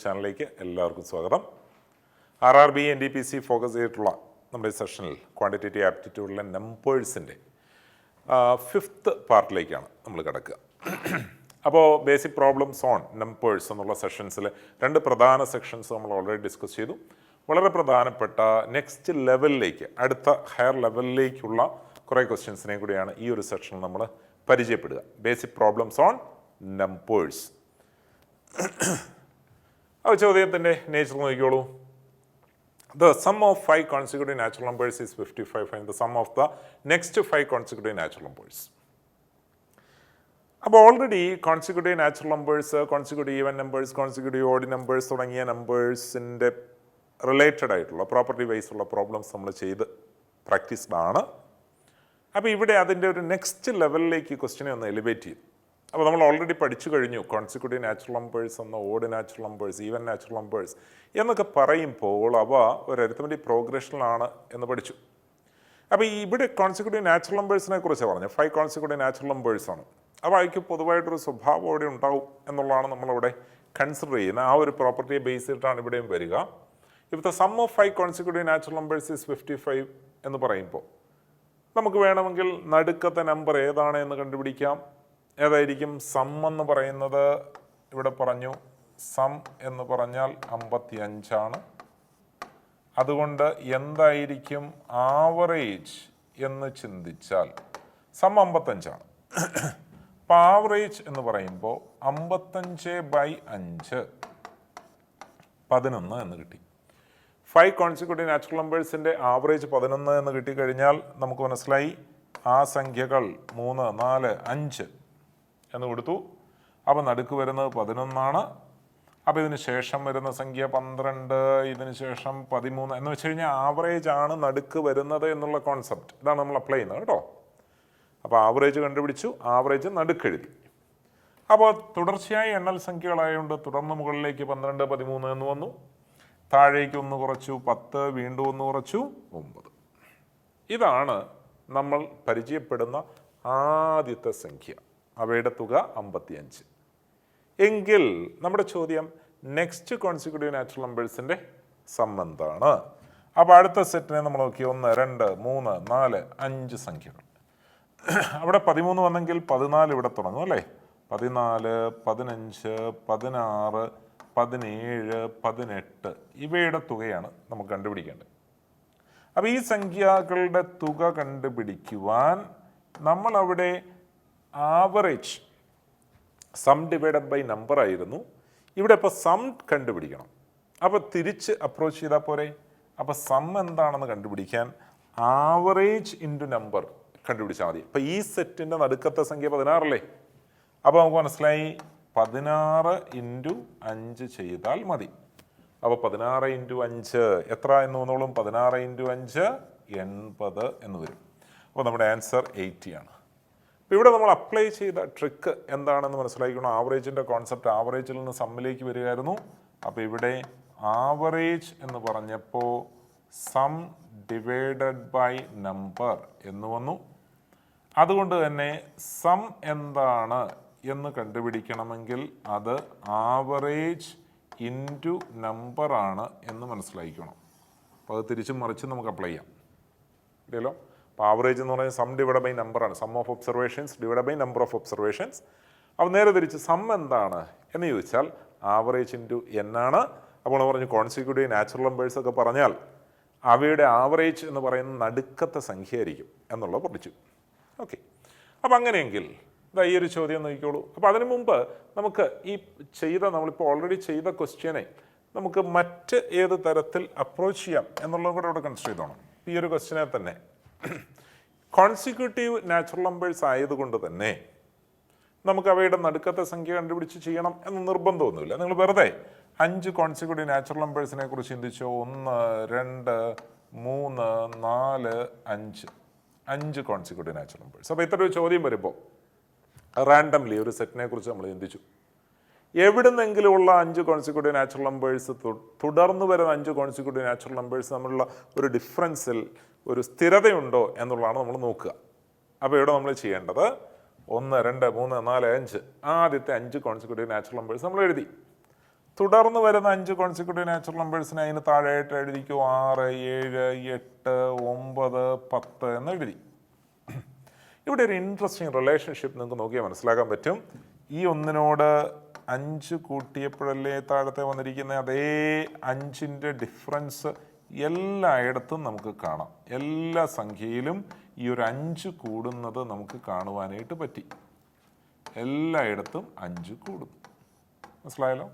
YouTube ചാനലിലേക്ക് എല്ലാവർക്കും സ്വാഗതം. RRB NTPC ഫോക്കസ് ചെയ്തിട്ടുള്ള നമ്മുടെ സെഷനിൽ ക്വാണ്ടിറ്റേറ്റീവ് ആപ്റ്റിറ്റ്യൂഡിലെ നമ്പേഴ്സിൻ്റെ 5th പാർട്ടിലേക്കാണ് നമ്മൾ കിടക്കുക. അപ്പോൾ ബേസിക് പ്രോബ്ലംസ് ഓൺ നമ്പേഴ്സ് എന്നുള്ള സെഷൻസിൽ 2 പ്രധാന സെക്ഷൻസ് നമ്മൾ ഓൾറെഡി ഡിസ്കസ് ചെയ്തു. വളരെ പ്രധാനപ്പെട്ട നെക്സ്റ്റ് ലെവലിലേക്ക്, അടുത്ത ഹയർ ലെവലിലേക്കുള്ള കുറേ ക്വസ്റ്റ്യൻസിനെ കൂടിയാണ് ഈ ഒരു സെഷനിൽ നമ്മൾ പരിചയപ്പെടുക. Basic problems on numbers. ആ ചോദ്യത്തിൻ്റെ നേച്ചർ നോക്കിക്കോളൂ. The sum of 5 consecutive natural numbers is 55. Find the sum of the next 5 consecutive natural numbers. അപ്പോൾ already consecutive natural numbers, consecutive even numbers, consecutive odd numbers തുടങ്ങിയ നമ്പേഴ്സിൻ്റെ related ആയിട്ടുള്ള property vice ഉള്ള problems നമ്മൾ ചെയ്ത് practised ആണ്. അപ്പോൾ ഇവിടെ അതിൻ്റെ ഒരു നെക്സ്റ്റ് ലെവലിലേക്ക് ക്വസ്റ്റിനെ ഒന്ന് എലിവേറ്റ് ചെയ്തു. അപ്പോൾ നമ്മൾ ഓൾറെഡി പഠിച്ചു കഴിഞ്ഞു കോൺസിക്യൂട്ടീവ് നാച്ചുറൽ നമ്പേഴ്സ് എന്ന, odd natural numbers, even natural numbers എന്നൊക്കെ പറയുമ്പോൾ അവ ഒരു അരിത്തമെറ്റിക് പ്രോഗ്രഷനിലാണ് എന്ന് പഠിച്ചു. അപ്പോൾ ഇവിടെ കോൺസിക്യൂട്ടീവ് നാച്ചുറൽ നമ്പേഴ്സിനെ കുറിച്ചാണ് പറഞ്ഞത്. 5 കോൺസിക്യൂട്ടീവ് നാച്ചുറൽ നമ്പേഴ്സാണ്. അപ്പോൾ അവയ്ക്ക് പൊതുവായിട്ടൊരു സ്വഭാവം അവിടെ ഉണ്ടാവും എന്നുള്ളതാണ് നമ്മളിവിടെ കൺസിഡർ ചെയ്യുന്നത്. ആ ഒരു പ്രോപ്പർട്ടിയെ ബേസ് ചെയ്തിട്ടാണ് ഇവിടെയും വരിക. If the sum of 5 consecutive natural numbers is 55 എന്ന് പറയുമ്പോൾ നമുക്ക് വേണമെങ്കിൽ നടുക്കത്തെ നമ്പർ ഏതാണ് എന്ന് കണ്ടുപിടിക്കാം. ഏതായിരിക്കും? സം എന്ന് പറയുന്നത് ഇവിടെ പറഞ്ഞു, സം എന്ന് പറഞ്ഞാൽ 55 അതുകൊണ്ട് എന്തായിരിക്കും ആവറേജ് എന്ന് ചിന്തിച്ചാൽ സം 55. അപ്പോൾ ആവറേജ് എന്ന് പറയുമ്പോൾ 55/5 11 എന്ന് കിട്ടി. 5 കോൺസിക്യൂട്ടീവ് നാച്ചുറൽ നമ്പേഴ്സിൻ്റെ ആവറേജ് 11 എന്ന് കിട്ടിക്കഴിഞ്ഞാൽ നമുക്ക് മനസ്സിലായി ആ സംഖ്യകൾ 3, 4, 5 എന്ന് കൊടുത്തു. അപ്പോൾ നടുക്ക് വരുന്നത് 11. അപ്പോൾ ഇതിന് ശേഷം വരുന്ന സംഖ്യ 12, ഇതിന് ശേഷം 13 എന്ന് വെച്ച് കഴിഞ്ഞാൽ ആവറേജ് ആണ് നടുക്ക് വരുന്നത് എന്നുള്ള കോൺസെപ്റ്റ് ഇതാണ് നമ്മൾ അപ്ലൈ ചെയ്യുന്നത് കേട്ടോ. അപ്പോൾ ആവറേജ് കണ്ടുപിടിച്ചു, ആവറേജ് നടുക്കെഴുതി. അപ്പോൾ തുടർച്ചയായി എണ്ണൽ സംഖ്യകളായതുകൊണ്ട് തുടർന്ന് മുകളിലേക്ക് 12, 13 എന്ന് വന്നു. താഴേക്ക് 1 കുറച്ചു 10, വീണ്ടും 1 കുറച്ചു 9. ഇതാണ് നമ്മൾ പരിചയപ്പെടുന്ന ആദ്യത്തെ സംഖ്യ. അവയുടെ തുക 55. എങ്കിൽ നമ്മുടെ ചോദ്യം നെക്സ്റ്റ് കോൺസിക്യൂട്ടീവ് നാച്ചുറൽ നമ്പേഴ്സിൻ്റെ സം എന്താണ്? അപ്പോൾ അടുത്ത സെറ്റിനെ നമ്മൾ നോക്കി 1, 2, 3, 4, 5 സംഖ്യകൾ. അവിടെ 13 വന്നെങ്കിൽ 14 ഇവിടെ തുടങ്ങും അല്ലേ? 14, 15, 16, 17, 18 ഇവയുടെ തുകയാണ് നമുക്ക് കണ്ടുപിടിക്കേണ്ടത്. അപ്പോൾ ഈ സംഖ്യകളുടെ തുക കണ്ടുപിടിക്കുവാൻ നമ്മൾ അവിടെ average sum divided by number ആയിരുന്നു. ഇവിടെ ഇപ്പോൾ സം കണ്ടുപിടിക്കണം. അപ്പോൾ തിരിച്ച് അപ്രോച്ച് ചെയ്താൽ പോരെ? അപ്പോൾ സം എന്താണെന്ന് കണ്ടുപിടിക്കാൻ ആവറേജ് ഇൻറ്റു നമ്പർ കണ്ടുപിടിച്ചാൽ മതി. അപ്പോൾ ഈ സെറ്റിൻ്റെ നടുക്കത്തെ സംഖ്യ 16 അല്ലേ? അപ്പോൾ നമുക്ക് മനസ്സിലായി 16 × 5 ചെയ്താൽ മതി. അപ്പോൾ 16 × 5 എത്ര എന്ന് വന്നോളും? 16 × 5 80 എന്ന് വരും. അപ്പോൾ നമ്മുടെ ആൻസർ 80 ആണ്. അപ്പോൾ ഇവിടെ നമ്മൾ അപ്ലൈ ചെയ്ത ട്രിക്ക് എന്താണെന്ന് മനസ്സിലാക്കണം. ആവറേജിൻ്റെ കോൺസെപ്റ്റ് ആവറേജിൽ നിന്ന് സമ്മിലേക്ക് വരികയായിരുന്നു. അപ്പോൾ ഇവിടെ ആവറേജ് എന്ന് പറഞ്ഞപ്പോൾ സം ഡിവൈഡഡ് ബൈ നമ്പർ എന്ന് വന്നു. അതുകൊണ്ട് തന്നെ സം എന്താണ് എന്ന് കണ്ടുപിടിക്കണമെങ്കിൽ അത് ആവറേജ് ഇൻറ്റു നമ്പറാണ് എന്ന് മനസ്സിലാക്കണം. അപ്പോൾ അത് തിരിച്ചും മറിച്ചും നമുക്ക് അപ്ലൈ ചെയ്യാം. ഇല്ലല്ലോ? അപ്പോൾ ആവറേജ് എന്ന് പറയുന്നത് സം ഡിവൈഡ് ബൈ നമ്പറാണ്. Sum of observations divide by number of observations. അപ്പോൾ നേരെ തിരിച്ച് സം എന്താണ് എന്ന് ചോദിച്ചാൽ ആവറേജ് ഇൻറ്റു n ആണ്. അപ്പോൾ നമ്മൾ പറഞ്ഞു കോൺസിക്യൂട്ടീവ് നാച്ചുറൽ നമ്പേഴ്സ് ഒക്കെ പറഞ്ഞാൽ അവയുടെ ആവറേജ് എന്ന് പറയുന്ന നടുക്കത്തെ സംഖ്യ ആയിരിക്കും എന്നുള്ളത് പഠിച്ചു. ഓക്കെ. അപ്പോൾ അങ്ങനെയെങ്കിൽ ഇതാ ഈ ഒരു ചോദ്യം നോക്കിക്കോളൂ. അപ്പോൾ അതിനു മുമ്പ് നമുക്ക് ഈ നമ്മളിപ്പോൾ ഓൾറെഡി ചെയ്ത ക്വസ്റ്റ്യനെ നമുക്ക് മറ്റ് ഏത് തരത്തിൽ അപ്രോച്ച് ചെയ്യാം എന്നുള്ളതും കൂടെ ഇവിടെ കൺസിഡർ ചെയ്തോണം. ഈ ഒരു ക്വസ്റ്റ്യനെ തന്നെ കോൺസിക്യൂട്ടീവ് നാച്ചുറൽ നമ്പേഴ്സ് ആയതുകൊണ്ട് തന്നെ നമുക്ക് അവയുടെ നടുക്കത്തെ സംഖ്യ കണ്ടുപിടിച്ച് ചെയ്യണം എന്ന് നിർബന്ധമൊന്നുമില്ല. നിങ്ങൾ വെറുതെ 5 കോൺസിക്യൂട്ടീവ് നാച്ചുറൽ നമ്പേഴ്സിനെ കുറിച്ച് ചിന്തിച്ചോ. 1, 2, 3, 4, 5 കോൺസിക്യൂട്ടീവ് നാച്ചുറൽ നമ്പേഴ്സ്. അപ്പോൾ ഇത്ര ഒരു ചോദ്യം വരുമ്പോൾ റാൻഡംലി ഒരു സെറ്റിനെ കുറിച്ച് നമ്മൾ ചിന്തിച്ചു. എവിടുന്നെങ്കിലുമുള്ള 5 കോൺസിക്യൂട്ടീവ് നാച്ചുറൽ നമ്പേഴ്സ് തുടർന്ന് വരുന്ന 5 കോൺസിക്യൂട്ടീവ് നാച്ചുറൽ നമ്പേഴ്സ് തമ്മിലുള്ള ഒരു ഡിഫറൻസിൽ ഒരു സ്ഥിരതയുണ്ടോ എന്നുള്ളതാണ് നമ്മൾ നോക്കുക. അപ്പോൾ ഇവിടെ നമ്മൾ ചെയ്യേണ്ടത് 1, 2, 3, 4, 5 ആദ്യത്തെ 5 കോൺസിക്യൂട്ടീവ് നാച്ചുറൽ നമ്പേഴ്സ് നമ്മൾ എഴുതി. തുടർന്ന് വരുന്ന 5 കോൺസിക്യൂട്ടീവ് നാച്ചുറൽ നമ്പേഴ്സിനെ അതിന് താഴെയായിട്ട് എഴുതിക്കൂ. 6, 7, 8, 9, 10 എന്ന് എഴുതി. ഇവിടെ ഒരു ഇൻട്രസ്റ്റിംഗ് റിലേഷൻഷിപ്പ് നിങ്ങൾക്ക് നോക്കിയാൽ മനസ്സിലാക്കാൻ പറ്റും. ഈ 1നോട് 5 കൂട്ടിയപ്പോഴല്ലേ താഴത്തെ വന്നിരിക്കുന്ന അതേ 5ൻ്റെ ഡിഫറൻസ് എല്ലായിടത്തും നമുക്ക് കാണാം. എല്ലാ സംഖ്യയിലും ഈ ഒരു 5 കൂടുന്നത് നമുക്ക് കാണുവാനായിട്ട് പറ്റി. എല്ലായിടത്തും 5 കൂടുന്നു. മനസ്സിലായല്ലോ?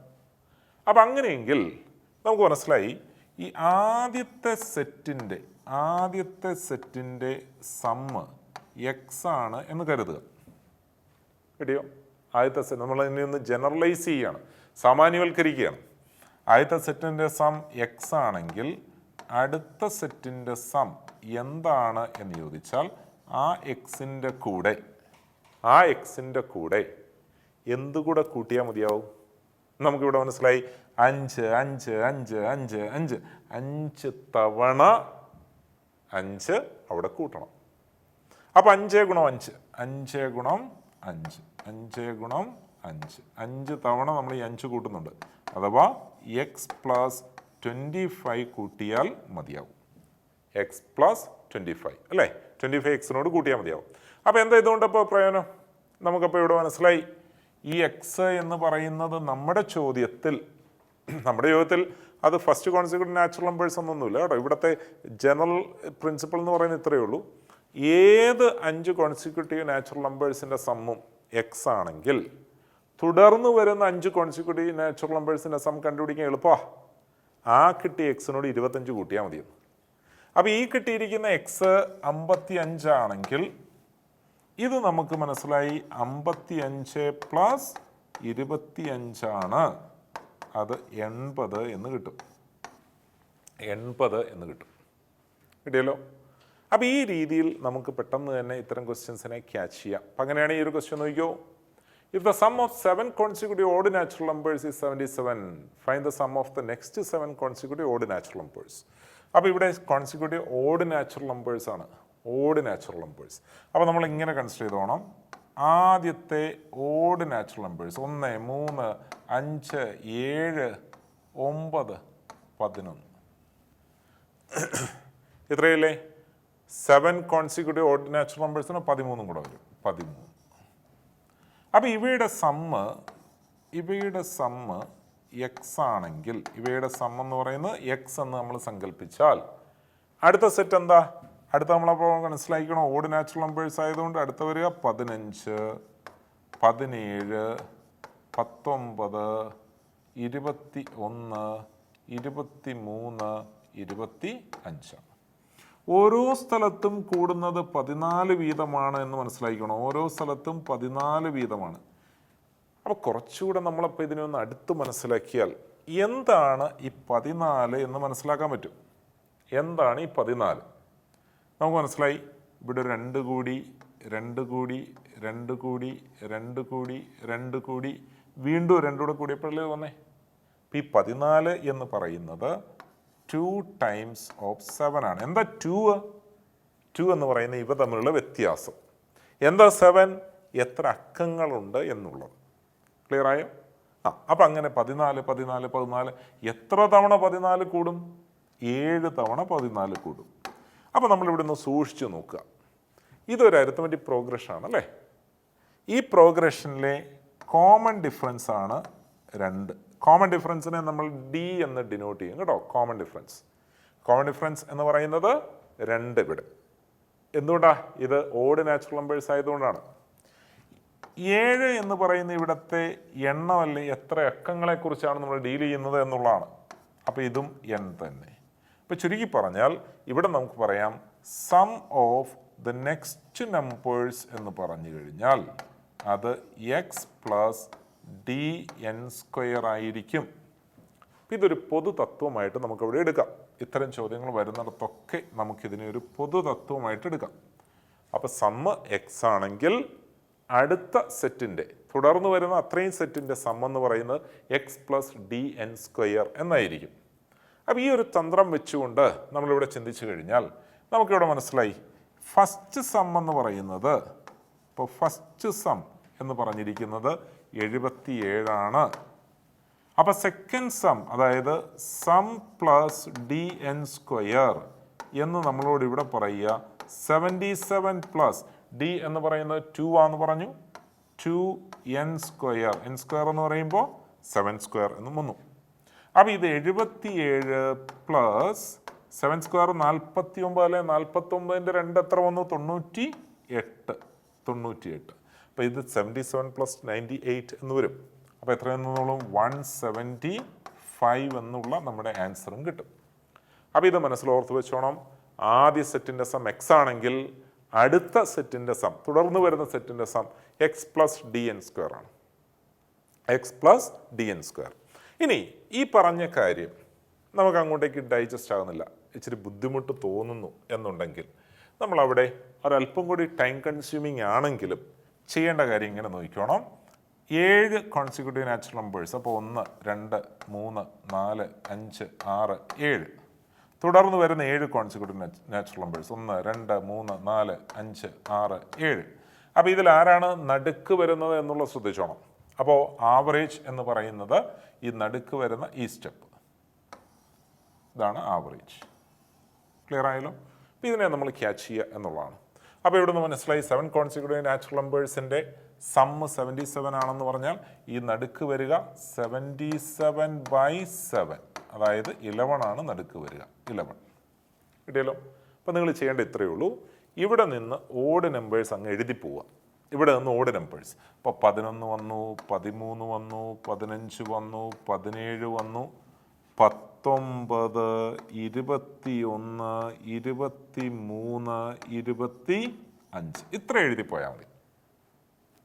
അപ്പം അങ്ങനെയെങ്കിൽ നമുക്ക് മനസ്സിലായി ഈ ആദ്യത്തെ സെറ്റിൻ്റെ സമ്മ് എക്സ് ആണ് എന്ന് കരുതുക. കിട്ടിയോ? ആദ്യത്തെ സെറ്റ് നമ്മൾ ഇനി ഒന്ന് ജനറലൈസ് ചെയ്യുകയാണ്, സാമാന്യവൽക്കരിക്കുകയാണ്. ആദ്യത്തെ സെറ്റിൻ്റെ സം എക്സ് ആണെങ്കിൽ അടുത്ത സെറ്റിൻ്റെ സം എന്താണ് എന്ന് ചോദിച്ചാൽ ആ എക്സിൻ്റെ കൂടെ എന്തുകൂടെ കൂട്ടിയാൽ മതിയാവും? നമുക്കിവിടെ മനസ്സിലായി 5 5 5 5 5 5 തവണ 5 അവിടെ കൂട്ടണം. അപ്പം 5 ഗുണം 5 5 ഗുണം 5 5 ഗുണം 5 5 തവണ നമ്മൾ ഈ 5 കൂട്ടുന്നുണ്ട്. അഥവാ എക്സ് പ്ലസ് 25 കൂട്ടിയാൽ മതിയാവും. എക്സ് പ്ലസ് 25 അല്ലേ? 25 എക്സിനോട് കൂട്ടിയാൽ മതിയാവും. അപ്പോൾ എന്താ ഇതുകൊണ്ടപ്പോൾ പ്രയോജനം? നമുക്കപ്പോൾ ഇവിടെ മനസ്സിലായി ഈ എക്സ് എന്ന് പറയുന്നത് നമ്മുടെ ചോദ്യത്തിൽ അത് ഫസ്റ്റ് കോൺസിക്യൂട്ടീവ് നാച്ചുറൽ നമ്പേഴ്സ് എന്നൊന്നുമില്ല കേട്ടോ. ഇവിടുത്തെ ജനറൽ പ്രിൻസിപ്പിൾ എന്ന് പറയുന്നത് ഇത്രയേ ഉള്ളൂ. ഏത് 5 കോൺസിക്യൂട്ടീവ് നാച്ചുറൽ നമ്പേഴ്സിൻ്റെ സമ്മും എക്സ് ആണെങ്കിൽ തുടർന്ന് വരുന്ന 5 കോൺസിക്യൂട്ടീവ് നാച്ചുറൽ നമ്പേഴ്സിൻ്റെ സം കണ്ടുപിടിക്കാൻ എളുപ്പമാണ്. ആ കിട്ടിയ എക്സിനോട് 25 കൂട്ടിയാൽ മതിയെന്ന്. അപ്പോൾ ഈ കിട്ടിയിരിക്കുന്ന എക്സ് 55 ആണെങ്കിൽ ഇത് നമുക്ക് മനസ്സിലായി 55 പ്ലസ് 25 ആണ്. അത് 80 എന്ന് കിട്ടും. 80 എന്ന് കിട്ടും. കിട്ടിയല്ലോ? അപ്പോൾ ഈ രീതിയിൽ നമുക്ക് പെട്ടെന്ന് തന്നെ ഇത്തരം ക്വസ്റ്റ്യൻസിനെ ക്യാച്ച് ചെയ്യാം. അപ്പം അങ്ങനെയാണെങ്കിൽ ഈ ഒരു ക്വസ്റ്റ്യൻ നോക്കിയോ. If the sum of 7 consecutive odd natural numbers is 77, find the sum of the next 7 consecutive odd natural numbers. അപ്പോൾ ഇവിടെ കോൺസിക്യൂട്ടീവ് ഓഡ് നാച്ചുറൽ നമ്പേഴ്സ് ആണ്. Odd natural numbers. അപ്പോൾ നമ്മൾ ഇങ്ങനെ കൺസിഡർ ചെയ്തോണം. ആദ്യത്തെ ഓഡ് നാച്ചുറൽ നമ്പേഴ്സ് 1, 3, 5, 7, 9, 11 ഇത്രയല്ലേ? 7 കോൺസിക്യൂട്ടീവ് ഓഡ് നാച്ചുറൽ നമ്പേഴ്സിന് 13 കൂടെ വരും. 13. അപ്പോൾ ഇവയുടെ സമ്മ് എക്സ് ആണെങ്കിൽ ഇവയുടെ സം എന്ന് പറയുന്നത് എക്സ് എന്ന് നമ്മൾ സങ്കല്പിച്ചാൽ അടുത്ത സെറ്റ് എന്താ? അടുത്ത നമ്മളപ്പോൾ മനസ്സിലാക്കണം ഓഡ് നാച്ചുറൽ നമ്പേഴ്സ് ആയതുകൊണ്ട് അടുത്ത വരിക 15, 17, 19, 21, 23, 25. ഓരോ സ്ഥലത്തും കൂടുന്നത് 14 വീതമാണ് എന്ന് മനസ്സിലാക്കണം. ഓരോ സ്ഥലത്തും 14 വീതമാണ്. അപ്പോൾ കുറച്ചുകൂടെ നമ്മളപ്പോൾ ഇതിനെ ഒന്ന് അടുത്ത് മനസ്സിലാക്കിയാൽ എന്താണ് ഈ 14 എന്ന് മനസ്സിലാക്കാൻ പറ്റും. എന്താണ് ഈ 14? നമുക്ക് മനസ്സിലായി. ഇവിടെ 2 കൂടി 2 കൂടി 2 കൂടി 2 കൂടി 2 കൂടി വീണ്ടും 2 കൂടെ കൂടിയപ്പോഴല്ലേ വന്നേ. ഈ 14 എന്ന് പറയുന്നത് 2 ടൈംസ് ഓഫ് 7 ആണ്. എന്താ 2 എന്ന് പറയുന്ന ഇവ തമ്മിലുള്ള വ്യത്യാസം. എന്താ 7? എത്ര അക്കങ്ങളുണ്ട് എന്നുള്ളത്. ക്ലിയർ ആയോ? അപ്പം അങ്ങനെ 14 14 14 എത്ര തവണ 14 കൂടും? 7 തവണ 14 കൂടും. അപ്പോൾ നമ്മളിവിടെ നിന്ന് സൂക്ഷിച്ച് നോക്കുക. ഇതൊരു അരിത്മെറ്റിക് പ്രോഗ്രഷൻ ആണ് അല്ലേ? ഈ പ്രോഗ്രഷനിലെ കോമൺ ഡിഫറൻസ് ആണ് 2. കോമൺ ഡിഫറൻസിനെ നമ്മൾ ഡി എന്ന് ഡിനോട്ട് ചെയ്യും കേട്ടോ. കോമൺ ഡിഫറൻസ് എന്ന് പറയുന്നത് 2 ഇവിടെ. എന്തുകൊണ്ടാണ്? ഇത് ഓഡ് നാച്ചുറൽ നമ്പേഴ്സ് ആയതുകൊണ്ടാണ്. 7 എന്ന് പറയുന്ന ഇവിടുത്തെ എണ്ണമല്ലേ, എത്ര അക്കങ്ങളെക്കുറിച്ചാണ് നമ്മൾ ഡീൽ ചെയ്യുന്നത് എന്നുള്ളതാണ്. അപ്പോൾ ഇതും എൺ തന്നെ. അപ്പോൾ ചുരുക്കി പറഞ്ഞാൽ ഇവിടെ നമുക്ക് പറയാം sum of the next numbers എന്ന് പറഞ്ഞു കഴിഞ്ഞാൽ അത് x plus D N square ആയിരിക്കും. ഇതൊരു പൊതു തത്വമായിട്ട് നമുക്കിവിടെ എടുക്കാം. ഇത്തരം ചോദ്യങ്ങൾ വരുന്നിടത്തൊക്കെ നമുക്കിതിനെ ഒരു പൊതു തത്വമായിട്ട് എടുക്കാം. അപ്പോൾ സമ്മ് എക്സ് ആണെങ്കിൽ അടുത്ത സെറ്റിൻ്റെ തുടർന്ന് വരുന്ന അത്രയും സെറ്റിൻ്റെ സം എന്ന് പറയുന്നത് X plus D N square എന്നായിരിക്കും. അപ്പോൾ ഈ ഒരു തന്ത്രം വെച്ചുകൊണ്ട് നമ്മളിവിടെ ചിന്തിച്ചു കഴിഞ്ഞാൽ നമുക്കിവിടെ മനസ്സിലായി ഫസ്റ്റ് സം എന്ന് പറയുന്നത്, ഇപ്പോൾ ഫസ്റ്റ് സം എന്ന് പറഞ്ഞിരിക്കുന്നത് 77 ആണ്. അപ്പോൾ സെക്കൻഡ് സം, അതായത് sum plus D N square എന്ന് നമ്മളോട് ഇവിടെ പറയുക 77 പ്ലസ് ഡി എന്ന് പറയുന്നത് 2 ആണെന്ന് പറഞ്ഞു. 2n സ്ക്വയർ, എൻ സ്ക്വയർ എന്ന് പറയുമ്പോൾ 7 സ്ക്വയർ എന്ന് വന്നു. അപ്പോൾ ഇത് 77 പ്ലസ് 7 സ്ക്വയർ 49 അല്ലെ, 49ൻ്റെ 2 എത്ര വന്നു? 98. അപ്പോൾ ഇത് 77 പ്ലസ് 98 എന്ന് വരും. അപ്പോൾ എത്ര എന്നുള്ളൂ? 175 എന്നുള്ള നമ്മുടെ ആൻസറും കിട്ടും. അപ്പോൾ ഇത് മനസ്സിൽ ഓർത്ത് വെച്ചോണം. ആദ്യ സെറ്റിൻ്റെ സം എക്സ് ആണെങ്കിൽ അടുത്ത സെറ്റിൻ്റെ സം, തുടർന്ന് വരുന്ന സെറ്റിൻ്റെ sum X plus D N square ആണ്. X plus D N square. ഇനി ഈ പറഞ്ഞ കാര്യം നമുക്ക് അങ്ങോട്ടേക്ക് ഡൈജസ്റ്റ് ആകുന്നില്ല, ഇച്ചിരി ബുദ്ധിമുട്ട് തോന്നുന്നു എന്നുണ്ടെങ്കിൽ നമ്മളവിടെ ഒരല്പം കൂടി ടൈം കൺസ്യൂമിങ് ആണെങ്കിലും ചെയ്യേണ്ട കാര്യം ഇങ്ങനെ നോക്കിക്കോണം. 7 കോൺസിക്യൂട്ടീവ് നാച്ചുറൽ നമ്പേഴ്സ്. അപ്പോൾ 1 2 3 4 5 6 7. തുടർന്ന് വരുന്ന 7 കോൺസിക്യൂട്ടീവ് നാച്ചുറൽ നമ്പേഴ്സ്. 1 2 3 4 5 6 7. അപ്പോൾ ഇതിൽ ആരാണ് നടുക്ക് വരുന്നത് എന്നുള്ളത് ശ്രദ്ധിച്ചോണം. അപ്പോൾ ആവറേജ് എന്ന് പറയുന്നത് ഈ നടുക്ക് വരുന്ന ഈ സ്റ്റെപ്പ്, ഇതാണ് ആവറേജ്. ക്ലിയർ ആയല്ലോ? അപ്പോൾ ഇതിനെ നമ്മൾ ക്യാച്ച് ചെയ്യുക എന്നുള്ളതാണ്. അപ്പോൾ ഇവിടെ നിന്ന് മനസ്സിലായി 7 കോൺസിക്യൂട്ടീവ് നാച്ചുറൽ നമ്പേഴ്സിൻ്റെ സമ്മ് 77 ആണെന്ന് പറഞ്ഞാൽ ഈ നടുക്ക് വരിക 77/7, അതായത് 11 ആണ് നടുക്ക് വരിക. 11 കിട്ടിയല്ലോ? അപ്പോൾ നിങ്ങൾ ചെയ്യേണ്ട ഇത്രയേ ഉള്ളൂ. ഇവിടെ നിന്ന് ഓഡ് നമ്പേഴ്സ് അങ്ങ് എഴുതി പോവുക. ഇവിടെ നിന്ന് ഓഡ് നമ്പേഴ്സ്. അപ്പോൾ 11 വന്നു, 13 വന്നു, 15 വന്നു, 17 വന്നു, 19, 21, 23, 25. ഇത്ര എഴുതിപ്പോയാൽ മതി.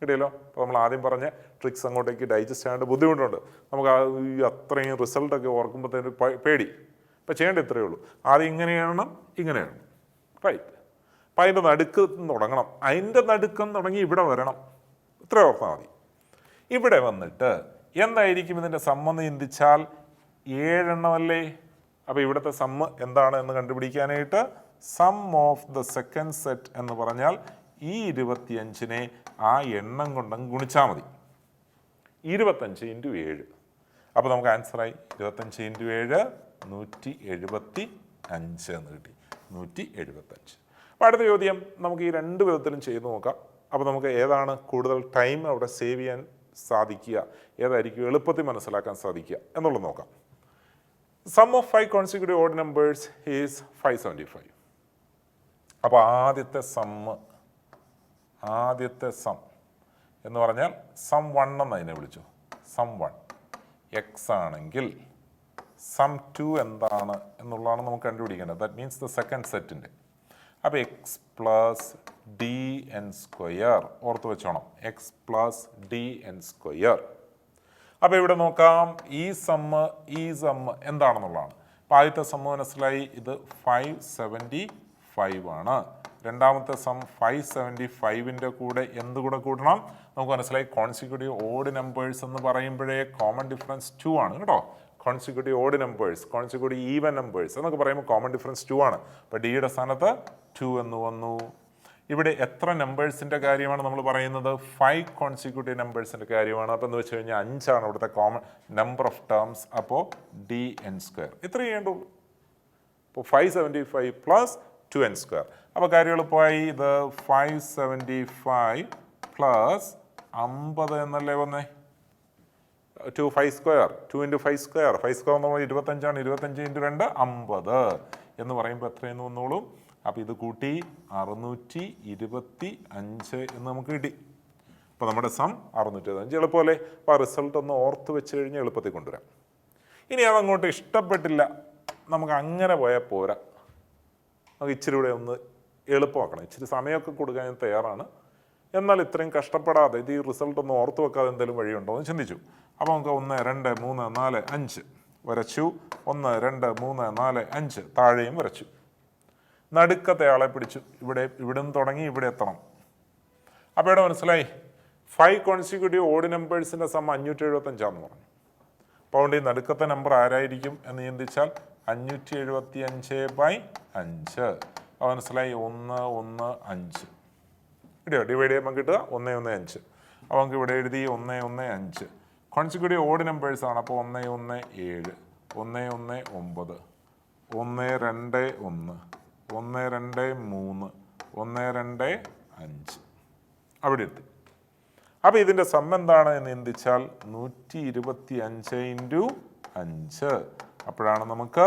കിട്ടിയല്ലോ? അപ്പോൾ നമ്മൾ ആദ്യം പറഞ്ഞ ട്രിക്സ് അങ്ങോട്ടേക്ക് ഡൈജസ്റ്റ് ചെയ്യാണ്ട് ബുദ്ധിമുട്ടുണ്ട്. നമുക്ക് അത്രയും റിസൾട്ടൊക്കെ ഓർക്കുമ്പോഴത്തേന് പേടി. അപ്പോൾ ചെയ്യേണ്ട ഇത്രയേ ഉള്ളൂ. ആദ്യം ഇങ്ങനെയാണ്, ഇങ്ങനെയാണ്, റൈറ്റ്. അപ്പം അതിൻ്റെ നടുക്ക് തുടങ്ങണം. അതിൻ്റെ നടുക്കം തുടങ്ങി ഇവിടെ വരണം. ഇത്ര ഓർത്താൽ മതി. ഇവിടെ വന്നിട്ട് എന്തായിരിക്കും ഇതിൻ്റെ സമ്മെന്ന് ചിന്തിച്ചാൽ 7 എണ്ണമല്ലേ? അപ്പോൾ ഇവിടുത്തെ സമ്മ് എന്താണ് എന്ന് കണ്ടുപിടിക്കാനായിട്ട് sum of the second set എന്ന് പറഞ്ഞാൽ ഈ 25നെ ആ എണ്ണം കൊണ്ടങ്ങ് ഗുണിച്ചാൽ മതി. 25 × 7. അപ്പോൾ നമുക്ക് ആൻസറായി 25 × 7 175 എന്ന് കിട്ടി. 175. അപ്പോൾ അടുത്ത ചോദ്യം നമുക്ക് ഈ 2 വിധത്തിലും ചെയ്ത് നോക്കാം. അപ്പോൾ നമുക്ക് ഏതാണ് കൂടുതൽ ടൈം അവിടെ സേവ് ചെയ്യാൻ സാധിക്കുക, ഏതായിരിക്കും എളുപ്പത്തിൽ മനസ്സിലാക്കാൻ സാധിക്കുക എന്നുള്ളത് നോക്കാം. Sum of 5 consecutive odd numbers is 575. അപ്പോൾ ആദ്യത്തെ സം എന്ന് പറഞ്ഞാൽ സം 1 എന്ന് അതിനെ വിളിച്ചു. സം 1 എക്സ് ആണെങ്കിൽ സം 2 എന്താണ് എന്നുള്ളതാണ് നമുക്ക് കണ്ടുപിടിക്കേണ്ടത്. ദാറ്റ് മീൻസ് ദ സെക്കൻഡ് സെറ്റിൻ്റെ. അപ്പോൾ X plus D N square ഓർത്ത് വെച്ചോണം. X plus D N square. അപ്പോൾ ഇവിടെ നോക്കാം, ഈ സമ്മ് എന്താണെന്നുള്ളതാണ്. അപ്പോൾ ആദ്യത്തെ സമ്മ് മനസ്സിലായി, ഇത് 575 ആണ്. രണ്ടാമത്തെ സം 575ൻ്റെ കൂടെ എന്തുകൂടെ കൂട്ടണം? നമുക്ക് മനസ്സിലായി കോൺസിക്യൂട്ടീവ് ഓഡ് നമ്പേഴ്സ് എന്ന് പറയുമ്പോഴേ കോമൺ ഡിഫറൻസ് 2 ആണ് കേട്ടോ. Consecutive odd numbers, consecutive even numbers എന്നൊക്കെ പറയുമ്പോൾ കോമൺ ഡിഫറൻസ് 2 ആണ്. അപ്പോൾ ഡിയുടെ സ്ഥാനത്ത് 2 എന്ന് വന്നു. ഇവിടെ എത്ര നമ്പേഴ്സിൻ്റെ കാര്യമാണ് നമ്മൾ പറയുന്നത്? 5 കോൺസിക്യൂട്ടീവ് നമ്പേഴ്സിൻ്റെ കാര്യമാണ്. അപ്പോൾ എന്ന് വെച്ച് കഴിഞ്ഞാൽ 5 ആണ് ഇവിടുത്തെ കോമൺ നമ്പർ ഓഫ് ടേംസ്. അപ്പോൾ ഡി എൻ സ്ക്വയർ ഇത്ര ചെയ്യേണ്ടുള്ളൂ. അപ്പോൾ 575 പ്ലസ് 2n സ്ക്വയർ. അപ്പോൾ കാര്യം എളുപ്പമായി. ഇത് 575 പ്ലസ് 50 എന്നല്ലേ വന്നേ? 2 5 സ്ക്വയർ, 2 × 5 സ്ക്വയർ. 5 സ്ക്വയർ എന്ന് പറഞ്ഞാൽ 25 ആണ്. 25 × 2 50 എന്ന് പറയുമ്പോൾ എത്രയെന്ന് വന്നോളും? അപ്പോൾ ഇത് കൂട്ടി 625 എന്ന് നമുക്ക് കിട്ടി. അപ്പോൾ നമ്മുടെ സം 625. എളുപ്പമല്ലേ? അപ്പോൾ ആ റിസൾട്ട് ഒന്ന് ഓർത്ത് വെച്ച് കഴിഞ്ഞാൽ എളുപ്പത്തിൽ കൊണ്ടുവരാം. ഇനി അതങ്ങോട്ട് ഇഷ്ടപ്പെട്ടില്ല, നമുക്ക് അങ്ങനെ പോയാൽ പോരാ. നമുക്ക് ഇച്ചിരി കൂടെ ഒന്ന് എളുപ്പമാക്കണം. ഇച്ചിരി സമയമൊക്കെ കൊടുക്കാൻ ഞാൻ തയ്യാറാണ്. എന്നാൽ ഇത്രയും കഷ്ടപ്പെടാതെ ഇത് ഈ റിസൾട്ട് ഒന്ന് ഓർത്ത് വെക്കാതെ എന്തെങ്കിലും വഴിയുണ്ടോ എന്ന് ചിന്തിച്ചു. അപ്പോൾ നമുക്ക് 1 2 3 4 5 വരച്ചു. 1 2 3 4 5 താഴെയും വരച്ചു. നടുക്കത്തെ ആളെ പിടിച്ചു. ഇവിടെ നിന്ന് തുടങ്ങി ഇവിടെ എത്തണം. അപ്പോൾ ഇവിടെ മനസ്സിലായി 5 കോൺസിക്യൂട്ടീവ് ഓഡ് നമ്പേഴ്സിൻ്റെ സം 575 പറഞ്ഞു. അപ്പോൾ അതുകൊണ്ട് ഈ നടുക്കത്തെ നമ്പർ ആരായിരിക്കും എന്ന് ചിന്തിച്ചാൽ 575/5. അപ്പോൾ മനസ്സിലായി 1 1 5. ഇവിടെയോ ഡിവൈഡ് ചെയ്യുമ്പോൾ കിട്ടുക 1 1 5. അപ്പോൾ നമുക്ക് ഇവിടെ എഴുതി 1 1 5. കോൺസിക്യൂട്ടീവ് ഓഡ് നമ്പേഴ്സ് ആണ്. അപ്പോൾ 1 1 7, 1 1 9, 1 2 1, 1 2 3, 1 2 5. അവിടെ എത്തി. അപ്പോൾ ഇതിൻ്റെ സം എന്താണ് എന്ന് ചിന്തിച്ചാൽ 125 ഇൻറ്റു 5. അപ്പോഴാണ് നമുക്ക്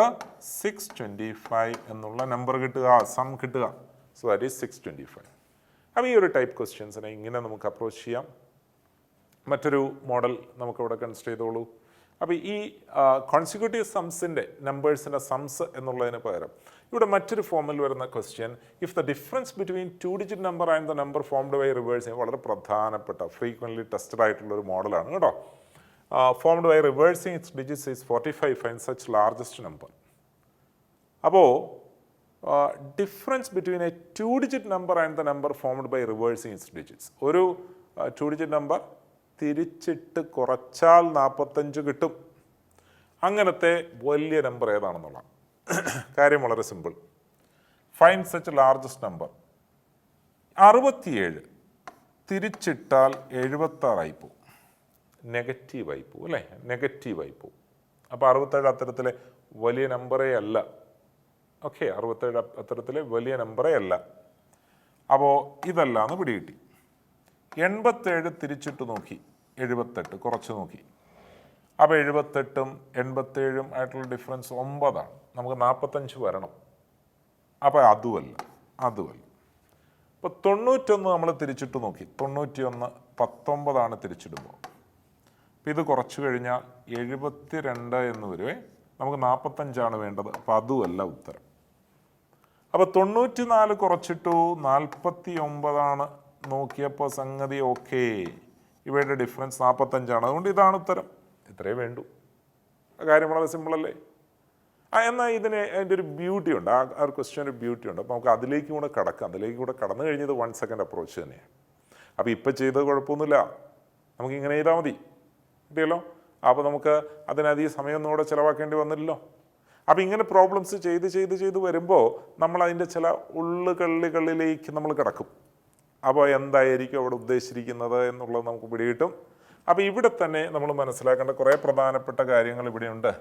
625 എന്നുള്ള നമ്പർ കിട്ടുക, സം കിട്ടുക. So that is 625. അപ്പോൾ ഈ ഒരു ടൈപ്പ് ക്വസ്റ്റ്യൻസിനെ ഇങ്ങനെ നമുക്ക് അപ്രോച്ച് ചെയ്യാം. മറ്റൊരു മോഡൽ നമുക്കിവിടെ കൺസിഡർ ചെയ്തോളൂ. അപ്പോൾ ഈ കോൺസിക്യൂട്ടീവ് സംസിൻ്റെ നമ്പേഴ്സിൻ്റെ സംസ് എന്നുള്ളതിന് പകരം ഇവിടെ മറ്റൊരു ഫോമിൽ വരുന്ന question, if the difference between 2 digit number and the number formed by reversing, വളരെ പ്രധാനപ്പെട്ട ഫ്രീക്വൻ്റ്ലി ടെസ്റ്റഡ് ആയിട്ടുള്ള ഒരു മോഡലാണ് കേട്ടോ. Formed by reversing its digits is 45, find such largest number. അപ്പോൾ difference between a 2 digit number and the number formed by reversing its digits, ഒരു 2 digit number തിരിച്ചിട്ട് കുറച്ചാൽ 45 കിട്ടും. അങ്ങനത്തെ വലിയ നമ്പർ ഏതാണെന്നുള്ള കാര്യം വളരെ simple. Find such largest number. 67 തിരിച്ചിട്ടാൽ 76 പോകും, നെഗറ്റീവായി പോകും അല്ലേ, നെഗറ്റീവായി പോകും. അപ്പോൾ 67 അത്തരത്തിലെ വലിയ നമ്പറേ അല്ല. ഓക്കെ, 67 അത്തരത്തിലെ വലിയ നമ്പറേ അല്ല. അപ്പോൾ ഇതല്ലാന്ന് പിടികിട്ടി. 87 തിരിച്ചിട്ട് നോക്കി, 78 കുറച്ച് നോക്കി. അപ്പോൾ 78ഉം 87ഉം ആയിട്ടുള്ള ഡിഫറൻസ് 9 ആണ്. നമുക്ക് 45 വരണം. അപ്പോൾ അതുമല്ല. അപ്പോൾ 91 നമ്മൾ തിരിച്ചിട്ട് നോക്കി, 91 19 തിരിച്ചിടുമ്പോൾ. അപ്പോൾ ഇത് കുറച്ച് കഴിഞ്ഞാൽ 72 എന്ന് വരുവേ. നമുക്ക് 45 വേണ്ടത്. അപ്പോൾ അതുമല്ല ഉത്തരം. അപ്പോൾ 94 കുറച്ചിട്ടു 49 നോക്കിയപ്പോൾ സംഗതി ഓക്കെ. ഇവയുടെ ഡിഫറൻസ് 45. അതുകൊണ്ട് ഇതാണ് ഉത്തരം. ഇത്രയേ വേണ്ടൂ. കാര്യം വളരെ സിമ്പിളല്ലേ. എന്നാൽ അതിൻ്റെ ഒരു ബ്യൂട്ടി ഉണ്ട്, ആ ഒരു ക്വസ്റ്റ്യൻ ഒരു ബ്യൂട്ടി ഉണ്ട്. അപ്പോൾ നമുക്ക് അതിലേക്ക് കൂടെ കടക്കാം. അതിലേക്ക് കൂടെ കടന്നു കഴിഞ്ഞത് 1 സെക്കൻഡ് അപ്രോച്ച് തന്നെയാണ്. അപ്പോൾ ഇപ്പം ചെയ്തത് കുഴപ്പമൊന്നുമില്ല, നമുക്ക് ഇങ്ങനെ ചെയ്താൽ മതി, കിട്ടിയല്ലോ. അപ്പോൾ നമുക്ക് അതിനധികം സമയമൊന്നും കൂടെ ചിലവാക്കേണ്ടി വന്നില്ലല്ലോ. അപ്പോൾ ഇങ്ങനെ പ്രോബ്ലംസ് ചെയ്ത് വരുമ്പോൾ നമ്മൾ അതിൻ്റെ ചില കള്ളിലേക്ക് നമ്മൾ കിടക്കും. അപ്പോൾ എന്തായിരിക്കും അവിടെ ഉദ്ദേശിച്ചിരിക്കുന്നത് എന്നുള്ളത് നമുക്ക് പിടികിട്ടും. അപ്പോൾ ഇവിടെ തന്നെ നമ്മൾ മനസ്സിലാക്കേണ്ട കുറേ പ്രധാനപ്പെട്ട കാര്യങ്ങൾ ഇവിടെയുണ്ട്.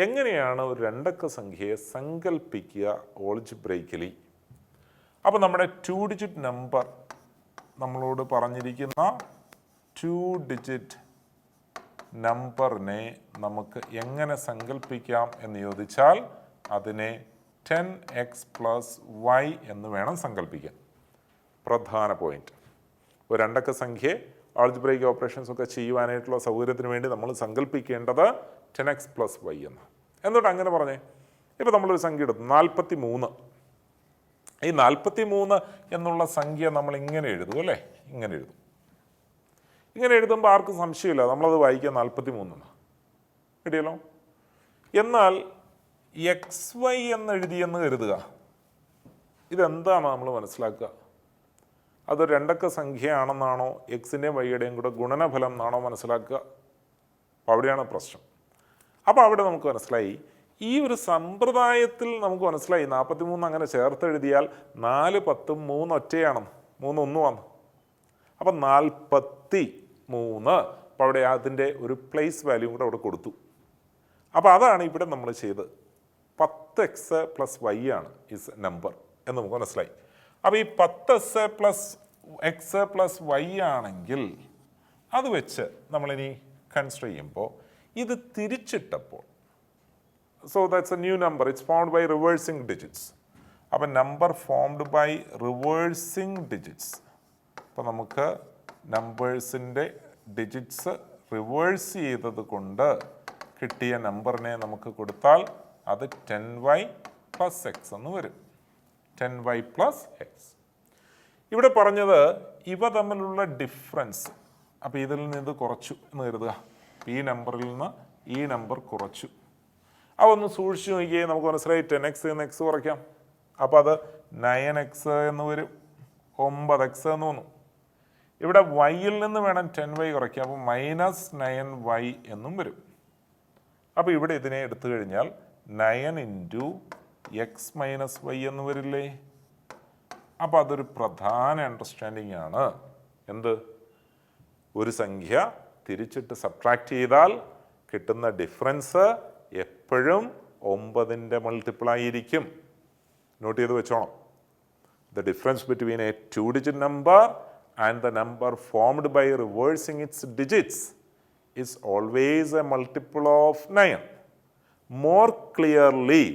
എങ്ങനെയാണ് ഒരു 2 അക്ക സംഖ്യയെ സങ്കല്പിക്കുക ഓൾജിബ്രൈക്കലി? അപ്പോൾ നമ്മുടെ 2 ഡിജിറ്റ് നമ്പർ നമ്മളോട് പറഞ്ഞിരിക്കുന്ന 2 ഡിജിറ്റ് നമ്പറിനെ നമുക്ക് എങ്ങനെ സങ്കല്പിക്കാം എന്ന് ചോദിച്ചാൽ അതിനെ 10x + y എന്ന് വേണം സങ്കല്പിക്കാൻ. പ്രധാന പോയിന്റ്. ഒരു 2 അക്ക സംഖ്യയെ ആൾജിബ്രൈക്ക് ഓപ്പറേഷൻസ് ഒക്കെ ചെയ്യുവാനായിട്ടുള്ള സൗകര്യത്തിന് വേണ്ടി നമ്മൾ സങ്കല്പിക്കേണ്ടത് 10x + y എന്ന്. എന്തുകൊണ്ട് അങ്ങനെ പറഞ്ഞേ? ഇപ്പോൾ നമ്മളൊരു സംഖ്യ എടുത്തു 43. ഈ 43 എന്നുള്ള സംഖ്യ നമ്മൾ ഇങ്ങനെ എഴുതും അല്ലേ, ഇങ്ങനെ എഴുതും. ഇങ്ങനെ എഴുതുമ്പോൾ ആർക്കും സംശയമില്ല, നമ്മളത് വായിക്കുക 43 കിട്ടിയല്ലോ. എന്നാൽ XY എന്ന് എഴുതിയെന്ന് കരുതുക. ഇതെന്താണ് നമ്മൾ മനസ്സിലാക്കുക? അതൊരു 2 അക്ക സംഖ്യയാണെന്നാണോ എക്സിൻ്റെയും വൈയുടെയും കൂടെ ഗുണനഫലം എന്നാണോ മനസ്സിലാക്കുക? അപ്പോൾ അവിടെയാണ് പ്രശ്നം. അപ്പോൾ അവിടെ നമുക്ക് മനസ്സിലായി, ഈ ഒരു സമ്പ്രദായത്തിൽ നമുക്ക് മനസ്സിലായി 43 അങ്ങനെ ചേർത്തെഴുതിയാൽ 4 10 3 ഒറ്റയാണെന്ന്, 3 1 അപ്പം 43. അപ്പോൾ അവിടെ അതിൻ്റെ ഒരു പ്ലേസ് വാല്യൂ കൂടെ അവിടെ കൊടുത്തു. അപ്പോൾ അതാണ് ഇവിടെ നമ്മൾ ചെയ്തത്. 10x + y ആണ് ഇസ് നമ്പർ എന്ന് നമുക്ക് മനസ്സിലായി. അപ്പോൾ ഈ 10x + y ആണെങ്കിൽ അത് വെച്ച് നമ്മളിനി കൺസിഡർ ചെയ്യുമ്പോൾ ഇത് തിരിച്ചിട്ടപ്പോൾ, so that's a new number, it's formed by reversing digits. അപ്പം number formed by reversing digits. അപ്പോൾ നമുക്ക് നമ്പേഴ്സിൻ്റെ ഡിജിറ്റ്സ് റിവേഴ്സ് ചെയ്തത് കൊണ്ട് കിട്ടിയ നമ്പറിനെ നമുക്ക് കൊടുത്താൽ അത് 10y + x എന്ന് വരും. 10y + x. ഇവിടെ പറഞ്ഞത് ഇവ തമ്മിലുള്ള ഡിഫറൻസ്. അപ്പോൾ ഇതിൽ നിന്ന് ഇത് കുറച്ചു എന്ന് കരുതുക. ഈ നമ്പറിൽ നിന്ന് ഈ നമ്പർ കുറച്ചു. അതൊന്ന് സൂക്ഷിച്ച് നോക്കിയേ, നമുക്ക് മനസ്സിലായി 10x എന്ന് x കുറയ്ക്കാം. അപ്പോൾ അത് 9x എന്ന് വരും, 9x എന്ന് വന്നു. ഇവിടെ വൈയിൽ നിന്ന് വേണം 10y കുറയ്ക്കാം, അപ്പോൾ -9y എന്നും വരും. അപ്പോൾ ഇവിടെ ഇതിനെ എടുത്തു കഴിഞ്ഞാൽ 9 × x - y എന്ന് വരില്ലേ? അപ്പോൾ അതൊരു പ്രധാന അണ്ടർസ്റ്റാൻഡിങ് ആണ്. എന്ത്? ഒരു സംഖ്യ തിരിച്ചിട്ട് സബ്ട്രാക്ട് ചെയ്താൽ കിട്ടുന്ന ഡിഫറൻസ് എപ്പോഴും 9ൻ്റെ മൾട്ടിപ്പിൾ ആയിരിക്കും. നോട്ട് ചെയ്ത് വെച്ചോണം. The difference between a 2-digit number and the number formed by reversing its digits is always a multiple of 9. More clearly,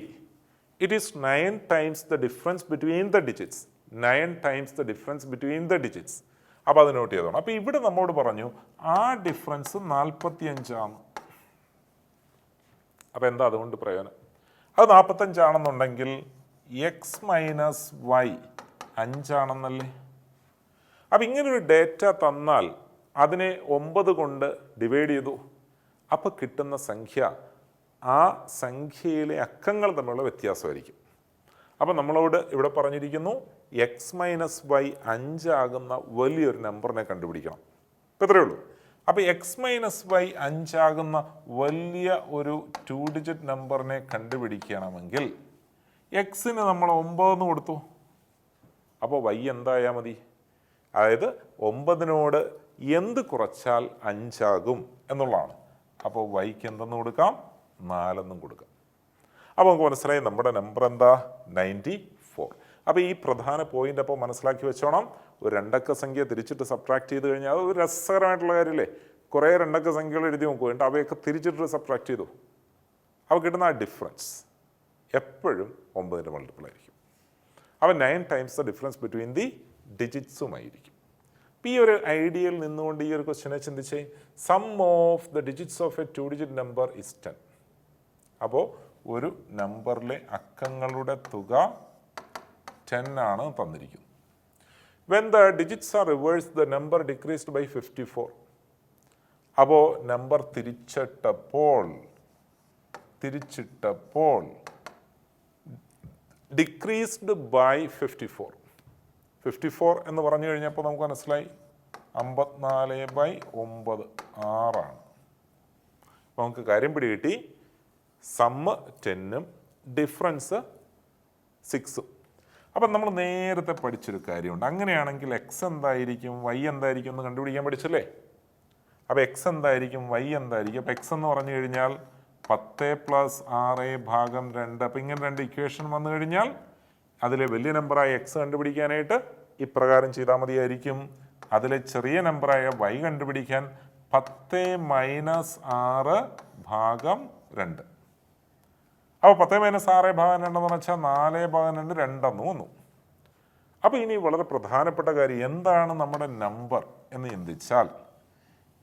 it is 9 times the difference between the digits. 9 times the difference between the digits. അപ്പോൾ അത് not ചെയ്തോണം. അപ്പോൾ ഇവിടെ നമ്മോട് പറഞ്ഞു ആ difference 45 ആണ്. അപ്പോൾ എന്താ അതുകൊണ്ട് പ്രയോജനം? അത് 45 ആണെന്നുണ്ടെങ്കിൽ എക്സ് മൈനസ് വൈ 5 ആണെന്നല്ലേ. അപ്പം ഇങ്ങനൊരു ഡേറ്റ തന്നാൽ അതിനെ 9 കൊണ്ട് ഡിവൈഡ് ചെയ്തു. അപ്പോൾ കിട്ടുന്ന സംഖ്യ ആ സംഖ്യയിലെ അക്കങ്ങൾ തമ്മിലുള്ള വ്യത്യാസമായിരിക്കും. അപ്പം നമ്മളോട് ഇവിടെ പറഞ്ഞിരിക്കുന്നു എക്സ് മൈനസ് വൈ 5 ആകുന്ന വലിയൊരു നമ്പറിനെ കണ്ടുപിടിക്കണം. ഇപ്പം ഇത്രയേ ഉള്ളൂ. അപ്പോൾ എക്സ് മൈനസ് വൈ 5 ആകുന്ന വലിയ ഒരു 2-digit നമ്പറിനെ കണ്ടുപിടിക്കണമെങ്കിൽ എക്സിന് നമ്മൾ 9 എന്ന് കൊടുത്തു. അപ്പോൾ വൈ എന്തായാൽ മതി? അതായത് 9നോട് എന്ത് കുറച്ചാൽ 5 ആകും എന്നുള്ളതാണ്. അപ്പോൾ വൈക്ക് എന്തെന്ന് കൊടുക്കാം? 4 എന്നും കൊടുക്കാം. അപ്പോൾ നമുക്ക് മനസ്സിലായി നമ്മുടെ നമ്പർ എന്താ? 94. അപ്പോൾ ഈ പ്രധാന പോയിന്റ് അപ്പോൾ മനസ്സിലാക്കി വെച്ചോണം. ഒരു 2 അക്ക സംഖ്യ തിരിച്ചിട്ട് സബ്ട്രാക്ട് ചെയ്ത് കഴിഞ്ഞാൽ അത് ഒരു രസകരമായിട്ടുള്ള കാര്യമല്ലേ. കുറേ 2 അക്ക സംഖ്യകൾ എഴുതി നോക്കുക, എന്നിട്ട് അവയൊക്കെ തിരിച്ചിട്ട് സബ്ട്രാക്ട് ചെയ്തു. അപ്പോൾ കിട്ടുന്ന ആ ഡിഫറൻസ് എപ്പോഴും 9ൻ്റെ മൾട്ടിപ്പിൾ ആയിരിക്കും. അപ്പോൾ 9 times the difference between the ഡിജിറ്റ്സുമായിരിക്കും. അപ്പോൾ ഈ ഒരു ഐഡിയയിൽ നിന്നുകൊണ്ട് ഈ ഒരു ക്വസ്റ്റ്യനെ ചിന്തിച്ചേ. Sum of the digits of a 2-digit number is 10. അപ്പോൾ ഒരു നമ്പറിലെ അക്കങ്ങളുടെ തുക 10 ആണ് തന്നിരിക്കുന്നത്. When the digits are reverse the number decreased by 54. അപ്പോൾ നമ്പർ തിരിച്ചിട്ടപ്പോൾ ഡിക്രീസ്ഡ് ബൈ 54. 54 എന്ന് പറഞ്ഞു കഴിഞ്ഞപ്പോൾ നമുക്ക് മനസ്സിലായി 54/9 6ആണ്. അപ്പോൾ നമുക്ക് കാര്യം പിടികിട്ടി. സമ്മ് 10ഉം ഡിഫറൻസ് 6ഉം. അപ്പം നമ്മൾ നേരത്തെ പഠിച്ചൊരു കാര്യമുണ്ട്. അങ്ങനെയാണെങ്കിൽ എക്സ് എന്തായിരിക്കും വൈ എന്തായിരിക്കും എന്ന് കണ്ടുപിടിക്കാൻ പഠിച്ചല്ലേ. അപ്പോൾ എക്സ് എന്തായിരിക്കും വൈ എന്തായിരിക്കും? അപ്പോൾ എക്സ് എന്ന് പറഞ്ഞു കഴിഞ്ഞാൽ 10 + 6/2. അപ്പോൾ ഇങ്ങനെ 2 ഇക്വേഷൻ വന്നു കഴിഞ്ഞാൽ അതിലെ വലിയ നമ്പറായ എക്സ് കണ്ടുപിടിക്കാനായിട്ട് ഇപ്രകാരം ചെയ്താൽ മതിയായിരിക്കും. അതിലെ ചെറിയ നമ്പറായ വൈ കണ്ടുപിടിക്കാൻ 10 - 6/2. അപ്പോൾ 10 - 6/2 എന്ന് വെച്ചാൽ 4/2 2 വന്നു. അപ്പോൾ ഇനി വളരെ പ്രധാനപ്പെട്ട കാര്യം എന്താണ് നമ്മുടെ നമ്പർ എന്ന് ചിന്തിച്ചാൽ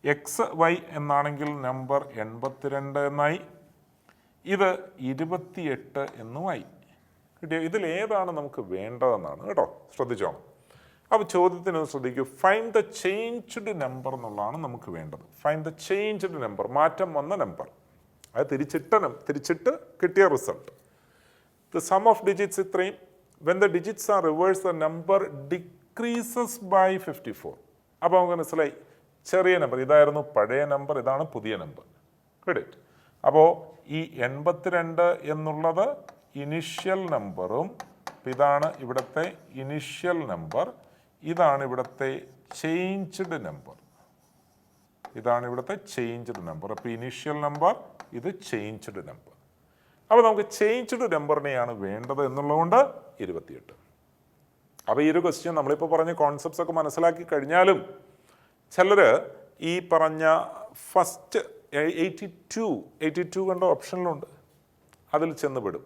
എക്സ് വൈ എന്നാണെങ്കിൽ നമ്പർ 82 എന്നായി, ഇത് 28 എന്നുമായി കിട്ടിയോ. ഇതിലേതാണ് നമുക്ക് വേണ്ടതെന്നാണ് കേട്ടോ, ശ്രദ്ധിച്ചോണം. അപ്പോൾ ചോദ്യത്തിന് ശ്രദ്ധിക്കൂ. ഫൈൻഡ് ദ ചേഞ്ച്ഡ് നമ്പർ എന്നുള്ളതാണ് നമുക്ക് വേണ്ടത്. ഫൈൻഡ് ദ ചേഞ്ച്ഡ് നമ്പർ, മാറ്റം വന്ന നമ്പർ. അത് തിരിച്ചിട്ട് കിട്ടിയ result. The sum of digits ഇത്രയും. When the digits are reverse the number decreases by 54. അപ്പോൾ നമുക്ക് മനസ്സിലായി ചെറിയ നമ്പർ ഇതായിരുന്നു പഴയ നമ്പർ, ഇതാണ് പുതിയ നമ്പർ. ക്രെഡിറ്റ്. അപ്പോൾ ഈ 82 എന്നുള്ളത് ഇനിഷ്യൽ നമ്പറും ഇതാണ് ഇവിടുത്തെ ഇനിഷ്യൽ നമ്പർ, ഇതാണ് ഇവിടുത്തെ ചേഞ്ച്ഡ് നമ്പർ. ഇതാണ് ഇവിടുത്തെ ചേഞ്ച്ഡ് നമ്പർ. അപ്പോൾ ഇനീഷ്യൽ നമ്പർ, ഇത് ചേഞ്ച്ഡ് നമ്പർ. അപ്പോൾ നമുക്ക് ചേഞ്ച്ഡ് നമ്പറിനെയാണ് വേണ്ടത് എന്നുള്ളതുകൊണ്ട് 28. അപ്പോൾ ഈ ഒരു ക്വസ്റ്റ്യൻ നമ്മളിപ്പോൾ പറഞ്ഞ കോൺസെപ്റ്റ്സ് ഒക്കെ മനസ്സിലാക്കി കഴിഞ്ഞാലും ചിലർ ഈ പറഞ്ഞ ഫസ്റ്റ് 82 കണ്ട ഓപ്ഷനിലുണ്ട്, അതിൽ ചെന്ന് പെടും.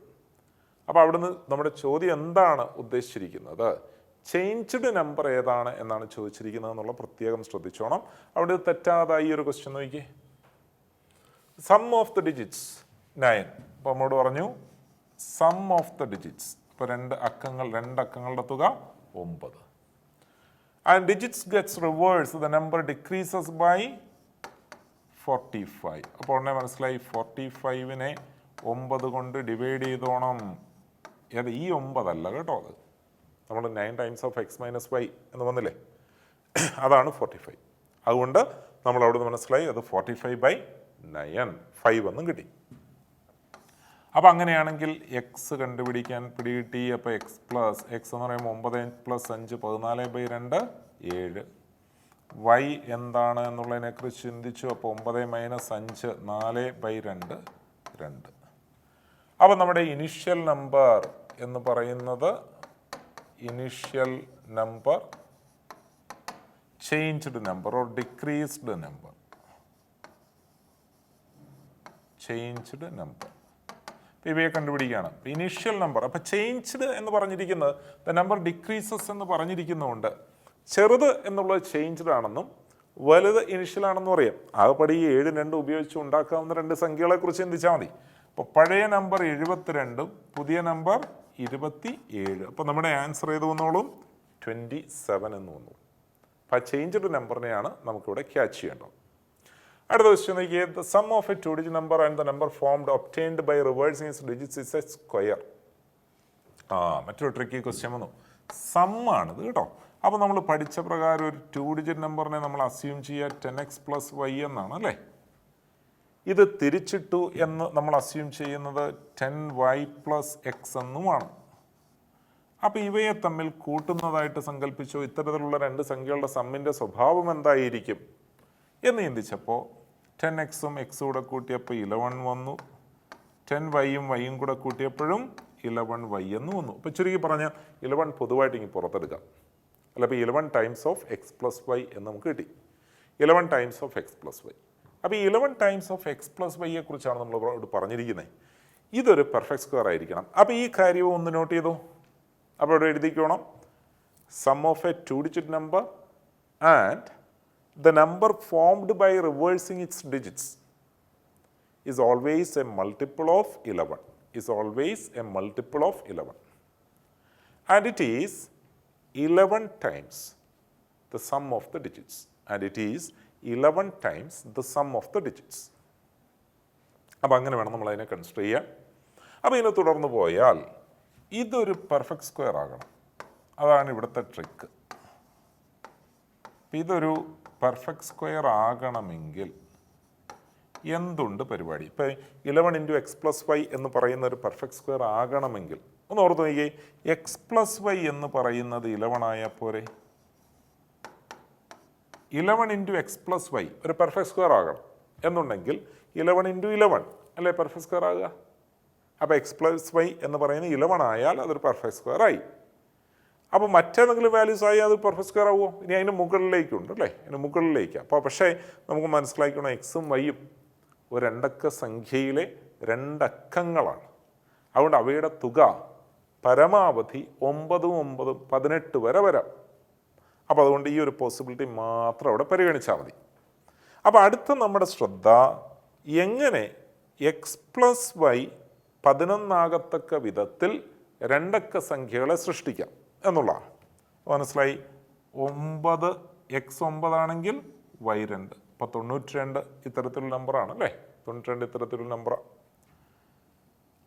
അപ്പോൾ അവിടുന്ന് നമ്മുടെ ചോദ്യം എന്താണ് ഉദ്ദേശിച്ചിരിക്കുന്നത്, ചേഞ്ച്ഡ് നമ്പർ ഏതാണ് എന്നാണ് ചോദിച്ചിരിക്കുന്നത് എന്നുള്ള പ്രത്യേകം ശ്രദ്ധിച്ചോണം. അവിടെ തെറ്റാതെ ഈ ഒരു ക്വസ്റ്റ്യൻ നോക്കി. Sum of the digits 9. അപ്പോൾ നമ്മോട് പറഞ്ഞു സം ഓഫ് ദ ഡിജിറ്റ്സ്. അപ്പോൾ 2 അക്കങ്ങളുടെ തുക 9. And digits gets reverse the number decreases by 45. അപ്പോൾ ഉടനെ മനസ്സിലായി 45നെ 9 കൊണ്ട് ഡിവൈഡ് ചെയ്തോണം. ഏത് ഈ 9 അല്ല കേട്ടോ, അത് നമ്മൾ 9 times of x minus y എന്ന് വന്നില്ലേ, അതാണ് 45. അതുകൊണ്ട് നമ്മൾ അവിടെ നിന്ന് മനസ്സിലായി അത് 45/9 5 എന്നും കിട്ടി. അപ്പോൾ അങ്ങനെയാണെങ്കിൽ എക്സ് കണ്ടുപിടിക്കാൻ പിടികിട്ടി. അപ്പോൾ എക്സ് എന്ന് പറയുമ്പോൾ 9 + 5 14/2 7. വൈ എന്താണ് എന്നുള്ളതിനെക്കുറിച്ച് ചിന്തിച്ചു. അപ്പോൾ 9 - 5 4/2 2. അപ്പോൾ നമ്മുടെ ഇനിഷ്യൽ നമ്പർ എന്ന് പറയുന്നത് initial number changed number or decreased number. Changed number ഇവയെ കണ്ടുപിടിക്കുകയാണ്. Initial number. അപ്പോൾ ചേഞ്ച്ഡ് എന്ന് പറഞ്ഞിരിക്കുന്നത് ദ നമ്പർ ഡിക്രീസസ് എന്ന് പറഞ്ഞിരിക്കുന്നതുകൊണ്ട് ചെറുത് എന്നുള്ളത് ചേഞ്ച്ഡ് ആണെന്നും വലുത് ഇനിഷ്യൽ ആണെന്നും അറിയാം. ആകെപ്പടി ഈ 7 2 ഉപയോഗിച്ച് ഉണ്ടാക്കാവുന്ന 2 സംഖ്യകളെ കുറിച്ച് ചിന്തിച്ചാൽ മതി. അപ്പോൾ പഴയ നമ്പർ 72 പുതിയ നമ്പർ 27. അപ്പോൾ നമ്മുടെ ആൻസർ ഏത് വന്നോളും 27 എന്ന് വന്നു. അപ്പോൾ ആ ചേഞ്ച്ഡ് നമ്പറിനെയാണ് നമുക്കിവിടെ ക്യാച്ച് ചെയ്യേണ്ടത്. അടുത്ത ക്വസ്റ്റ്യൻ നോക്കിയേ. The sum of a 2-digit number and the number formed obtained by reversing its digits is a square. മറ്റൊരു ട്രിക്കി ക്വസ്റ്റ്യൻ വന്നു. സം ആണിത് കേട്ടോ. അപ്പോൾ നമ്മൾ പഠിച്ച പ്രകാരം ഒരു 2-digit നമ്പറിനെ നമ്മൾ അസ്യൂം ചെയ്യുക 10x + y എന്നാണ് അല്ലേ. ഇത് തിരിച്ചിട്ടു എന്ന് നമ്മൾ അസ്യൂം ചെയ്യുന്നത് 10y + x എന്നുമാണ്. അപ്പോൾ ഇവയെ തമ്മിൽ കൂട്ടുന്നതായിട്ട് സങ്കല്പിച്ചോ. ഇത്തരത്തിലുള്ള 2 സംഖ്യകളുടെ സമ്മിൻ്റെ സ്വഭാവം എന്തായിരിക്കും എന്ന് ചിന്തിച്ചപ്പോൾ 10x-ഉം x-ഉം കൂടെ കൂട്ടിയപ്പോൾ 11 വന്നു. 10y-യും y-യും കൂടെ കൂട്ടിയപ്പോഴും 11y എന്ന് വന്നു. അപ്പോൾ ചുരുക്കി പറഞ്ഞാൽ 11 പൊതുവായിട്ട് ഇങ്ങനെ പുറത്തെടുക്കാം. അല്ല, അപ്പോൾ 11 ടൈംസ് ഓഫ് x + y എന്ന് നമുക്ക് കിട്ടി. 11 ടൈംസ് ഓഫ് x + y. അപ്പോൾ ഈ 11 ടൈംസ് ഓഫ് x + y കുറിച്ചാണ് നമ്മൾ ഇവിടെ പറഞ്ഞിരിക്കുന്നത്. ഇതൊരു പെർഫെക്റ്റ് സ്ക്വയർ ആയിരിക്കണം. അപ്പോൾ ഈ കാര്യവും ഒന്ന് നോട്ട് ചെയ്തു. അപ്പോൾ ഇവിടെ എഴുതിക്കോണം. Sum of a 2-digit number and the number formed by reversing its digits is always a multiple of 11. Is always a multiple of 11. And it is 11 times the sum of the digits. And it is 11 times the sum of the digits. അപ്പോൾ അങ്ങനെ വേണം നമ്മൾ അതിനെ consider ചെയ്യാൻ. അപ്പോൾ ഇതിനെ തുടർന്ന് പോയാൽ ഇതൊരു പെർഫെക്റ്റ് സ്ക്വയർ ആകണം. അതാണ് ഇവിടുത്തെ ട്രിക്ക്. ഇതൊരു പെർഫെക്റ്റ് സ്ക്വയർ ആകണമെങ്കിൽ എന്തുണ്ട് പരിപാടി? ഇപ്പോൾ 11 × x + y എന്ന് പറയുന്ന ഒരു പെർഫെക്റ്റ് സ്ക്വയർ ആകണമെങ്കിൽ ഒന്ന് ഓർത്ത് നോക്കിയേ. x + y എന്ന് പറയുന്നത് 11 ആയാൽ പോരെ. 11 × x + y ഒരു പെർഫെക്റ്റ് സ്ക്വയർ ആകണം എന്നുണ്ടെങ്കിൽ 11 × 11 അല്ലേ പെർഫെക്റ്റ് സ്ക്വയർ ആകുക. അപ്പോൾ x + y എന്ന് പറയുന്നത് 11 ആയാൽ അതൊരു പെർഫെക്റ്റ് സ്ക്വയർ ആയി. അപ്പോൾ മറ്റേതെങ്കിലും വാല്യൂസ് ആയി അത് പെർഫെക്റ്റ് സ്ക്വയർ ആവുമോ? ഇനി അതിന് മുകളിലേക്കുണ്ട് അല്ലേ, അതിന് മുകളിലേക്ക്. അപ്പോൾ പക്ഷേ നമുക്ക് മനസ്സിലാക്കണം എക്സും വൈയും ഒരു 2 അക്ക സംഖ്യയിലെ 2 അക്കങ്ങളാണ്. അതുകൊണ്ട് അവയുടെ തുക പരമാവധി 9 9 18 വരെ വരാം. അപ്പോൾ അതുകൊണ്ട് ഈ ഒരു പോസിബിലിറ്റി മാത്രം അവിടെ പരിഗണിച്ചാൽ മതി. അപ്പോൾ അടുത്ത നമ്മുടെ ശ്രദ്ധ എങ്ങനെ x + y 11 ആകത്തക്ക വിധത്തിൽ 2 അക്ക സംഖ്യകളെ സൃഷ്ടിക്കാം എന്നുള്ളതാണ്. മനസ്സിലായി. 9x 9 ആണെങ്കിൽ y 2. അപ്പോൾ 92 ഇത്തരത്തിലുള്ള നമ്പറാണ് അല്ലേ. 92 ഇത്തരത്തിലുള്ള നമ്പറാണ്.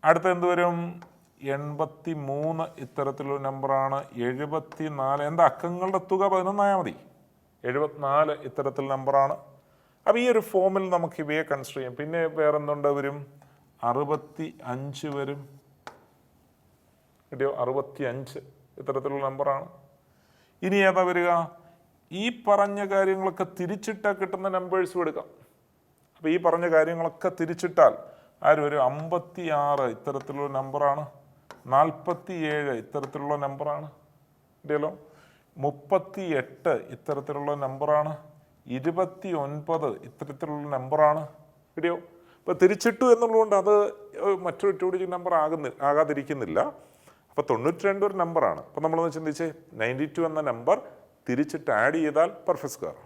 അടുത്ത എന്ത് വരും? 83 ഇത്തരത്തിലുള്ള നമ്പറാണ്. 74 എന്താ അക്കങ്ങളുടെ തുക 11 ആയാൽ മതി. 74 ഇത്തരത്തിലുള്ള നമ്പറാണ്. അപ്പോൾ ഈ ഒരു ഫോമിൽ നമുക്ക് ഇവയെ കൺസിഡർ ചെയ്യാം. പിന്നെ വേറെ എന്തുണ്ട് വരും? 65 വരും. കിട്ടിയോ? 65 ഇത്തരത്തിലുള്ള നമ്പറാണ്. ഇനി ഏതാ വരിക? ഈ പറഞ്ഞ കാര്യങ്ങളൊക്കെ തിരിച്ചിട്ടാൽ കിട്ടുന്ന നമ്പേഴ്സും എടുക്കാം. അപ്പോൾ ഈ പറഞ്ഞ കാര്യങ്ങളൊക്കെ തിരിച്ചിട്ടാൽ ആര് വരും? 56 ഇത്തരത്തിലുള്ള നമ്പറാണ്. 47 ഇത്തരത്തിലുള്ള നമ്പറാണ്. കിട്ടിയല്ലോ. 38 ഇത്തരത്തിലുള്ള നമ്പറാണ്. 29 ഇത്തരത്തിലുള്ള നമ്പറാണ്. കിട്ടിയോ? അപ്പോൾ തിരിച്ചിട്ടു എന്നുള്ളതുകൊണ്ട് അത് മറ്റൊരു 2-digit നമ്പർ ആകാതിരിക്കുന്നില്ല. അപ്പോൾ 92 ഒരു നമ്പറാണ്. അപ്പോൾ നമ്മളൊന്ന് ചിന്തിച്ചേ, 92 എന്ന നമ്പർ തിരിച്ചിട്ട് ആഡ് ചെയ്താൽ പെർഫെക്റ്റ് സ്ക്വയർ.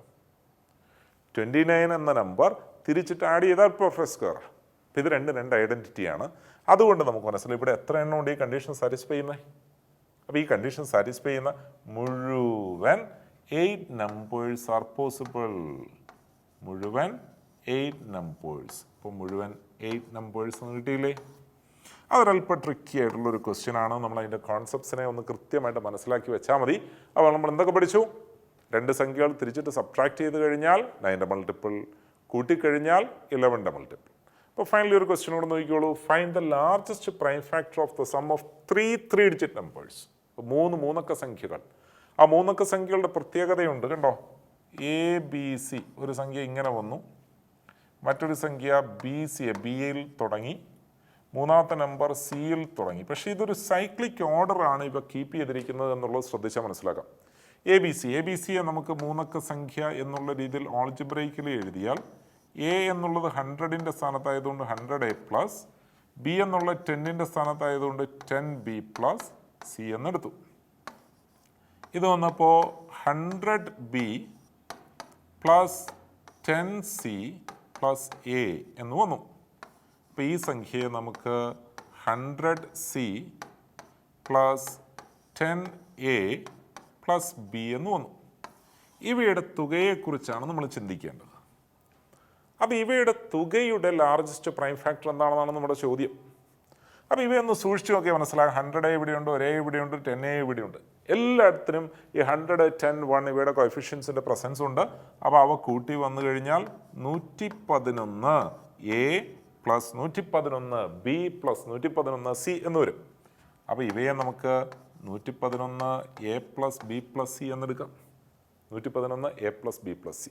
29 എന്ന നമ്പർ തിരിച്ചിട്ട് ആഡ് ചെയ്താൽ പെർഫെക്റ്റ് സ്ക്വയർ. അപ്പോൾ ഇത് 2 ഐഡൻറ്റിറ്റിയാണ്. അതുകൊണ്ട് നമുക്ക് മനസ്സിലായി ഇവിടെ എത്ര എണ്ണം ഉണ്ട് ഈ കണ്ടീഷൻ സാറ്റിസ്ഫൈ ചെയ്യുന്നത്. അപ്പോൾ ഈ കണ്ടീഷൻ സാറ്റിസ്ഫൈ ചെയ്യുന്ന മുഴുവൻ 8 നമ്പേഴ്സ് ആർ പോസിബിൾ. മുഴുവൻ 8 നമ്പേഴ്സ്. അപ്പോൾ മുഴുവൻ 8 നമ്പേഴ്സ് കിട്ടിയില്ലേ? അതൊരല്പം ട്രിക്കി ആയിട്ടുള്ളൊരു ക്വസ്റ്റ്യൻ ആണ്. നമ്മൾ അതിൻ്റെ കോൺസെപ്റ്റ്സിനെ ഒന്ന് കൃത്യമായിട്ട് മനസ്സിലാക്കി വെച്ചാൽ മതി. അപ്പോൾ നമ്മൾ എന്തൊക്കെ പഠിച്ചു? 2 സംഖ്യകൾ തിരിച്ചിട്ട് സബ്ട്രാക്ട് ചെയ്ത് കഴിഞ്ഞാൽ 9ന്റെ മൾട്ടിപ്പിൾ, കൂട്ടിക്കഴിഞ്ഞാൽ 11ന്റെ മൾട്ടിപ്പിൾ. അപ്പോൾ ഫൈനലി ഒരു ക്വസ്റ്റ്യൻ കൂടെ നോക്കിക്കോളൂ. Find the largest prime factor of the sum of 3 3-digit numbers. 3 അക്ക സംഖ്യകൾ. ആ 3 അക്ക സംഖ്യകളുടെ പ്രത്യേകതയുണ്ട് കണ്ടോ. ABC ഒരു സംഖ്യ ഇങ്ങനെ വന്നു, മറ്റൊരു സംഖ്യ BC ബിയിൽ തുടങ്ങി, മൂന്നാമത്തെ നമ്പർ സിയിൽ തുടങ്ങി. പക്ഷേ ഇതൊരു സൈക്ലിക് ഓർഡറാണ് ഇവ കീപ്പ് ചെയ്തിരിക്കുന്നത് എന്നുള്ളത് ശ്രദ്ധിച്ചാൽ മനസ്സിലാക്കാം. എ ബി സിയെ നമുക്ക് മൂന്നക്ക സംഖ്യ എന്നുള്ള രീതിയിൽ ഓൾജിബ്രൈക്കലി എഴുതിയാൽ എ എന്നുള്ളത് 100ൻ്റെ സ്ഥാനത്തായതുകൊണ്ട് 100A പ്ലസ്, ബി എന്നുള്ള 10ൻ്റെ സ്ഥാനത്തായതുകൊണ്ട് 10B പ്ലസ് സി എന്നെടുത്തു. ഇത് വന്നപ്പോൾ 100B plus 10C plus A എന്ന് വന്നു. അപ്പോൾ ഈ സംഖ്യയെ നമുക്ക് 100C plus 10A plus B എന്ന് വന്നു. ഇവയുടെ തുകയെക്കുറിച്ചാണ് നമ്മൾ ചിന്തിക്കേണ്ടത്. അപ്പോൾ ഇവയുടെ തുകയുടെ ലാർജസ്റ്റ് പ്രൈം ഫാക്ടർ എന്താണെന്നാണ് നമ്മുടെ ചോദ്യം. അപ്പോൾ ഇവയൊന്ന് സൂക്ഷിച്ചു നോക്കിയാൽ മനസ്സിലാകും. 100A ഇവിടെയുണ്ട്, ഒരേ ഇവിടെയുണ്ട്, 10A ഇവിടെയുണ്ട്. എല്ലായിടത്തിനും ഈ 100, 10, 1 ഇവയുടെ കോഎഫിഷ്യൻസിൻ്റെ പ്രസൻസ് ഉണ്ട്. അപ്പോൾ അവ കൂട്ടി വന്നു കഴിഞ്ഞാൽ 111A plus 111B plus 111C എന്ന് വരും. അപ്പോൾ ഇവയെ നമുക്ക് 111A plus B plus C എന്നെടുക്കാം. 111A plus B plus C.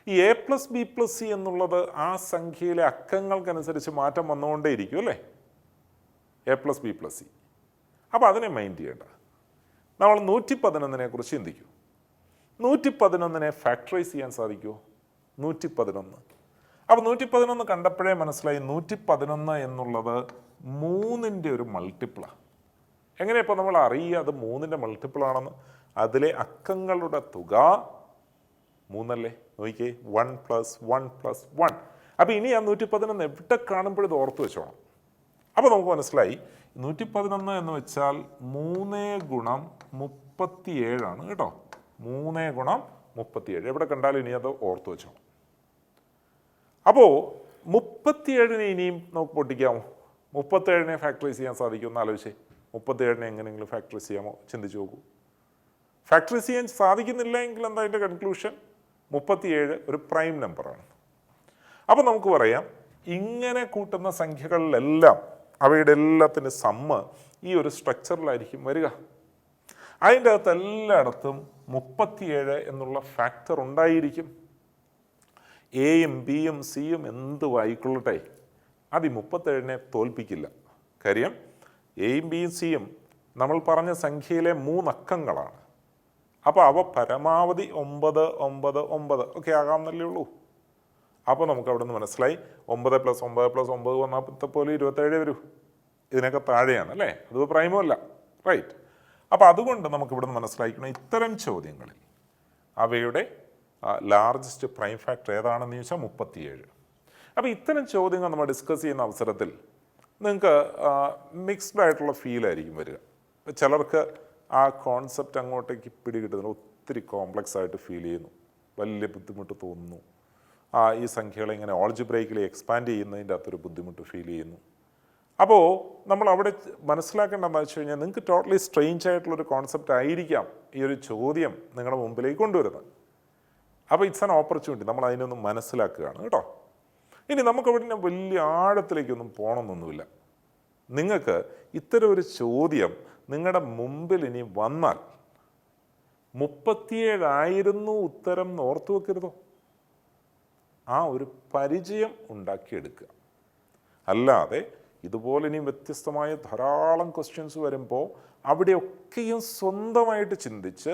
ഈ A plus B plus C എന്നുള്ളത് ആ സംഖ്യയിലെ അക്കങ്ങൾക്കനുസരിച്ച് മാറ്റം വന്നുകൊണ്ടേയിരിക്കും അല്ലേ, A plus B plus C. അപ്പോൾ അതിനെ മൈൻഡ് ചെയ്യേണ്ട. നമ്മൾ 111നെ കുറിച്ച് ചിന്തിക്കൂ. 111നെ ഫാക്ടറൈസ് ചെയ്യാൻ സാധിക്കുമോ? 111. അപ്പോൾ 111 കണ്ടപ്പോഴേ മനസ്സിലായി 111 എന്നുള്ളത് 3ൻ്റെ ഒരു മൾട്ടിപ്പിളാണ്. എങ്ങനെ ഇപ്പോൾ നമ്മൾ അറിയുക അത് 3ൻ്റെ മൾട്ടിപ്പിളാണെന്ന്? അതിലെ അക്കങ്ങളുടെ തുക 3 നോക്കിക്കേ, 1 പ്ലസ് 1 പ്ലസ് 1. അപ്പോൾ ഇനി ആ 111 എവിടെ കാണുമ്പോഴും ഇത് ഓർത്ത് വെച്ചോണം. അപ്പോൾ നമുക്ക് മനസ്സിലായി 111 എന്ന് വെച്ചാൽ 3 ഗുണം 37 കേട്ടോ. 3 ഗുണം 37 എവിടെ കണ്ടാലും ഇനി അത് ഓർത്ത് വെച്ചോണം. അപ്പോൾ 37നെ ഇനിയും നമുക്ക് പൊട്ടിക്കാമോ? 37നെ ഫാക്ടറൈസ് ചെയ്യാൻ സാധിക്കുമെന്ന് ആലോചിച്ചേ. 37നെ എങ്ങനെയെങ്കിലും ഫാക്ടറൈസ് ചെയ്യാമോ? ചിന്തിച്ച് നോക്കൂ. ഫാക്ടറൈസ് ചെയ്യാൻ സാധിക്കുന്നില്ല എങ്കിൽ എന്താ അതിൻ്റെ കൺക്ലൂഷൻ? 37 ഒരു പ്രൈം നമ്പറാണ്. അപ്പോൾ നമുക്ക് പറയാം ഇങ്ങനെ കൂട്ടുന്ന സംഖ്യകളിലെല്ലാം അവയുടെ എല്ലാത്തിൻ്റെ സമ്മ് ഈ ഒരു സ്ട്രക്ചറിലായിരിക്കും വരിക. അതിൻ്റെ അകത്ത് എല്ലായിടത്തും 37 എന്നുള്ള ഫാക്ടർ ഉണ്ടായിരിക്കും. എയും ബിയും സിയും എന്ത് വായിക്കൊള്ളട്ടെ, അത് ഈ 37നെ തോൽപ്പിക്കില്ല. കാര്യം എയും ബിയും സിയും നമ്മൾ പറഞ്ഞ സംഖ്യയിലെ 3 അക്കങ്ങളാണ്. അപ്പോൾ അവ പരമാവധി 9, 9, 9 ഒക്കെ ആകാമെന്നല്ലേ ഉള്ളൂ. അപ്പോൾ നമുക്ക് അവിടെ നിന്ന് മനസ്സിലായി 9 പ്ലസ് 9 പ്ലസ് 9 വന്നപ്പോഴത്തെ പോലെ 27 വരൂ. ഇതിനൊക്കെ താഴെയാണ് അല്ലേ, അത് പ്രൈമോ അല്ല, റൈറ്റ്. അപ്പോൾ അതുകൊണ്ട് നമുക്ക് ഇവിടെ നിന്ന് മനസ്സിലാക്കണം ഇത്തരം ചോദ്യങ്ങളിൽ അവയുടെ ലാർജസ്റ്റ് പ്രൈം ഫാക്ടർ ഏതാണെന്ന് ചോദിച്ചാൽ 37. അപ്പോൾ ഇത്തരം ചോദ്യങ്ങൾ നമ്മൾ ഡിസ്കസ് ചെയ്യുന്ന അവസരത്തിൽ നിങ്ങൾക്ക് മിക്സ്ഡ് ആയിട്ടുള്ള ഫീലായിരിക്കും വരിക. ചിലർക്ക് ആ കോൺസെപ്റ്റ് അങ്ങോട്ടേക്ക് പിടികിട്ടുന്നില്ല, ഒത്തിരി കോംപ്ലക്സ് ആയിട്ട് ഫീൽ ചെയ്യുന്നു, വലിയ ബുദ്ധിമുട്ട് തോന്നുന്നു. ഈ സംഖ്യകളെ ഇങ്ങനെ ഓൾജിബ്രൈക്കലി എക്സ്പാൻഡ് ചെയ്യുന്നതിൻ്റെ അകത്തൊരു ബുദ്ധിമുട്ട് ഫീൽ ചെയ്യുന്നു. അപ്പോൾ നമ്മൾ അവിടെ മനസ്സിലാക്കേണ്ടതെന്ന് വെച്ച് കഴിഞ്ഞാൽ നിങ്ങൾക്ക് ടോട്ടലി സ്ട്രെയിഞ്ച് ആയിട്ടുള്ളൊരു കോൺസെപ്റ്റ് ആയിരിക്കാം ഈ ഒരു ചോദ്യം നിങ്ങളുടെ മുമ്പിലേക്ക് കൊണ്ടുവരുന്നത്. അപ്പോൾ ഇറ്റ്സ് ആൻ ഓപ്പർച്യൂണിറ്റി, നമ്മൾ അതിനൊന്ന് മനസ്സിലാക്കുകയാണ് കേട്ടോ. ഇനി നമുക്കവിടെ വലിയ ആഴത്തിലേക്കൊന്നും പോകണമെന്നൊന്നുമില്ല. നിങ്ങൾക്ക് ഇത്തരം ഒരു ചോദ്യം നിങ്ങളുടെ മുമ്പിൽ ഇനി വന്നാൽ 37 ഉത്തരം എന്ന് ഓർത്തു വെക്കരുതോ. ആ ഒരു പരിചയം ഉണ്ടാക്കിയെടുക്കുക. അല്ലാതെ ഇതുപോലെ ഇനിയും വ്യത്യസ്തമായ ധാരാളം ക്വസ്റ്റ്യൻസ് വരുമ്പോൾ അവിടെയൊക്കെയും സ്വന്തമായിട്ട് ചിന്തിച്ച്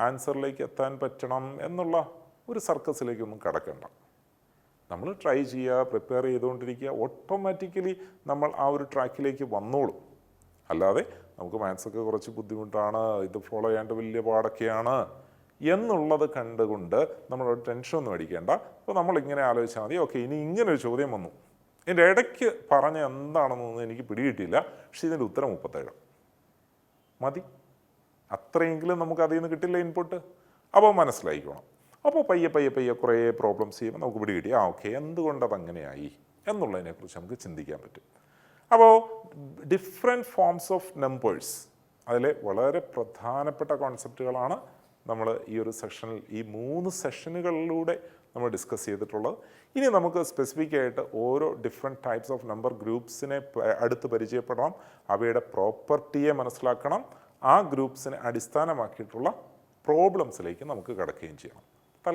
ആൻസറിലേക്ക് എത്താൻ പറ്റണം എന്നുള്ള ഒരു സർക്കസിലേക്കൊന്നും കടക്കണ്ട. നമ്മൾ ട്രൈ ചെയ്യുക, പ്രിപ്പയർ ചെയ്തുകൊണ്ടിരിക്കുക, ഓട്ടോമാറ്റിക്കലി നമ്മൾ ആ ഒരു ട്രാക്കിലേക്ക് വന്നോളും. അല്ലാതെ നമുക്ക് മാത്സൊക്കെ കുറച്ച് ബുദ്ധിമുട്ടാണ്, ഇത് ഫോളോ ചെയ്യാണ്ട് വലിയ പാടൊക്കെയാണ് എന്നുള്ളത് കണ്ടുകൊണ്ട് നമ്മളോട് ടെൻഷനൊന്നും അടിക്കേണ്ട. അപ്പോൾ നമ്മളിങ്ങനെ ആലോചിച്ചാൽ മതി, ഓക്കെ ഇനി ഇങ്ങനൊരു ചോദ്യം വന്നു, എൻ്റെ ഇടയ്ക്ക് പറഞ്ഞ എന്താണെന്നൊന്നും എനിക്ക് പിടികിട്ടിയില്ല, പക്ഷേ ഇതിൻ്റെ ഉത്തരം 37 മതി. അത്രയെങ്കിലും നമുക്ക് അതിൽ നിന്ന് കിട്ടില്ല ഇൻപുട്ട്. അപ്പോൾ മനസ്സിലായിക്കോണം. അപ്പോൾ പയ്യെ പയ്യെ പയ്യെ കുറേ പ്രോബ്ലംസ് ചെയ്യുമ്പോൾ നമുക്ക് പിടികിട്ടി, ഓക്കെ എന്തുകൊണ്ടത് അങ്ങനെയായി എന്നുള്ളതിനെക്കുറിച്ച് നമുക്ക് ചിന്തിക്കാൻ പറ്റും. അപ്പോൾ ഡിഫറെൻറ്റ് ഫോംസ് ഓഫ് നമ്പേഴ്സ്, അതിലെ വളരെ പ്രധാനപ്പെട്ട കോൺസെപ്റ്റുകളാണ് നമ്മൾ ഈ ഒരു സെഷനിൽ, ഈ 3 സെഷനുകളിലൂടെ നമ്മൾ ഡിസ്കസ് ചെയ്തിട്ടുള്ളത്. ഇനി നമുക്ക് സ്പെസിഫിക് ആയിട്ട് ഓരോ ഡിഫറെൻറ്റ് ടൈപ്സ് ഓഫ് നമ്പർ ഗ്രൂപ്പ്സിനെ അടുത്ത് പരിചയപ്പെടണം, അവയുടെ പ്രോപ്പർട്ടിയെ മനസ്സിലാക്കണം, ആ ഗ്രൂപ്പ്സിനെ അടിസ്ഥാനമാക്കിയിട്ടുള്ള പ്രോബ്ലംസിലേക്ക് നമുക്ക് കടക്കുകയും ചെയ്യണം.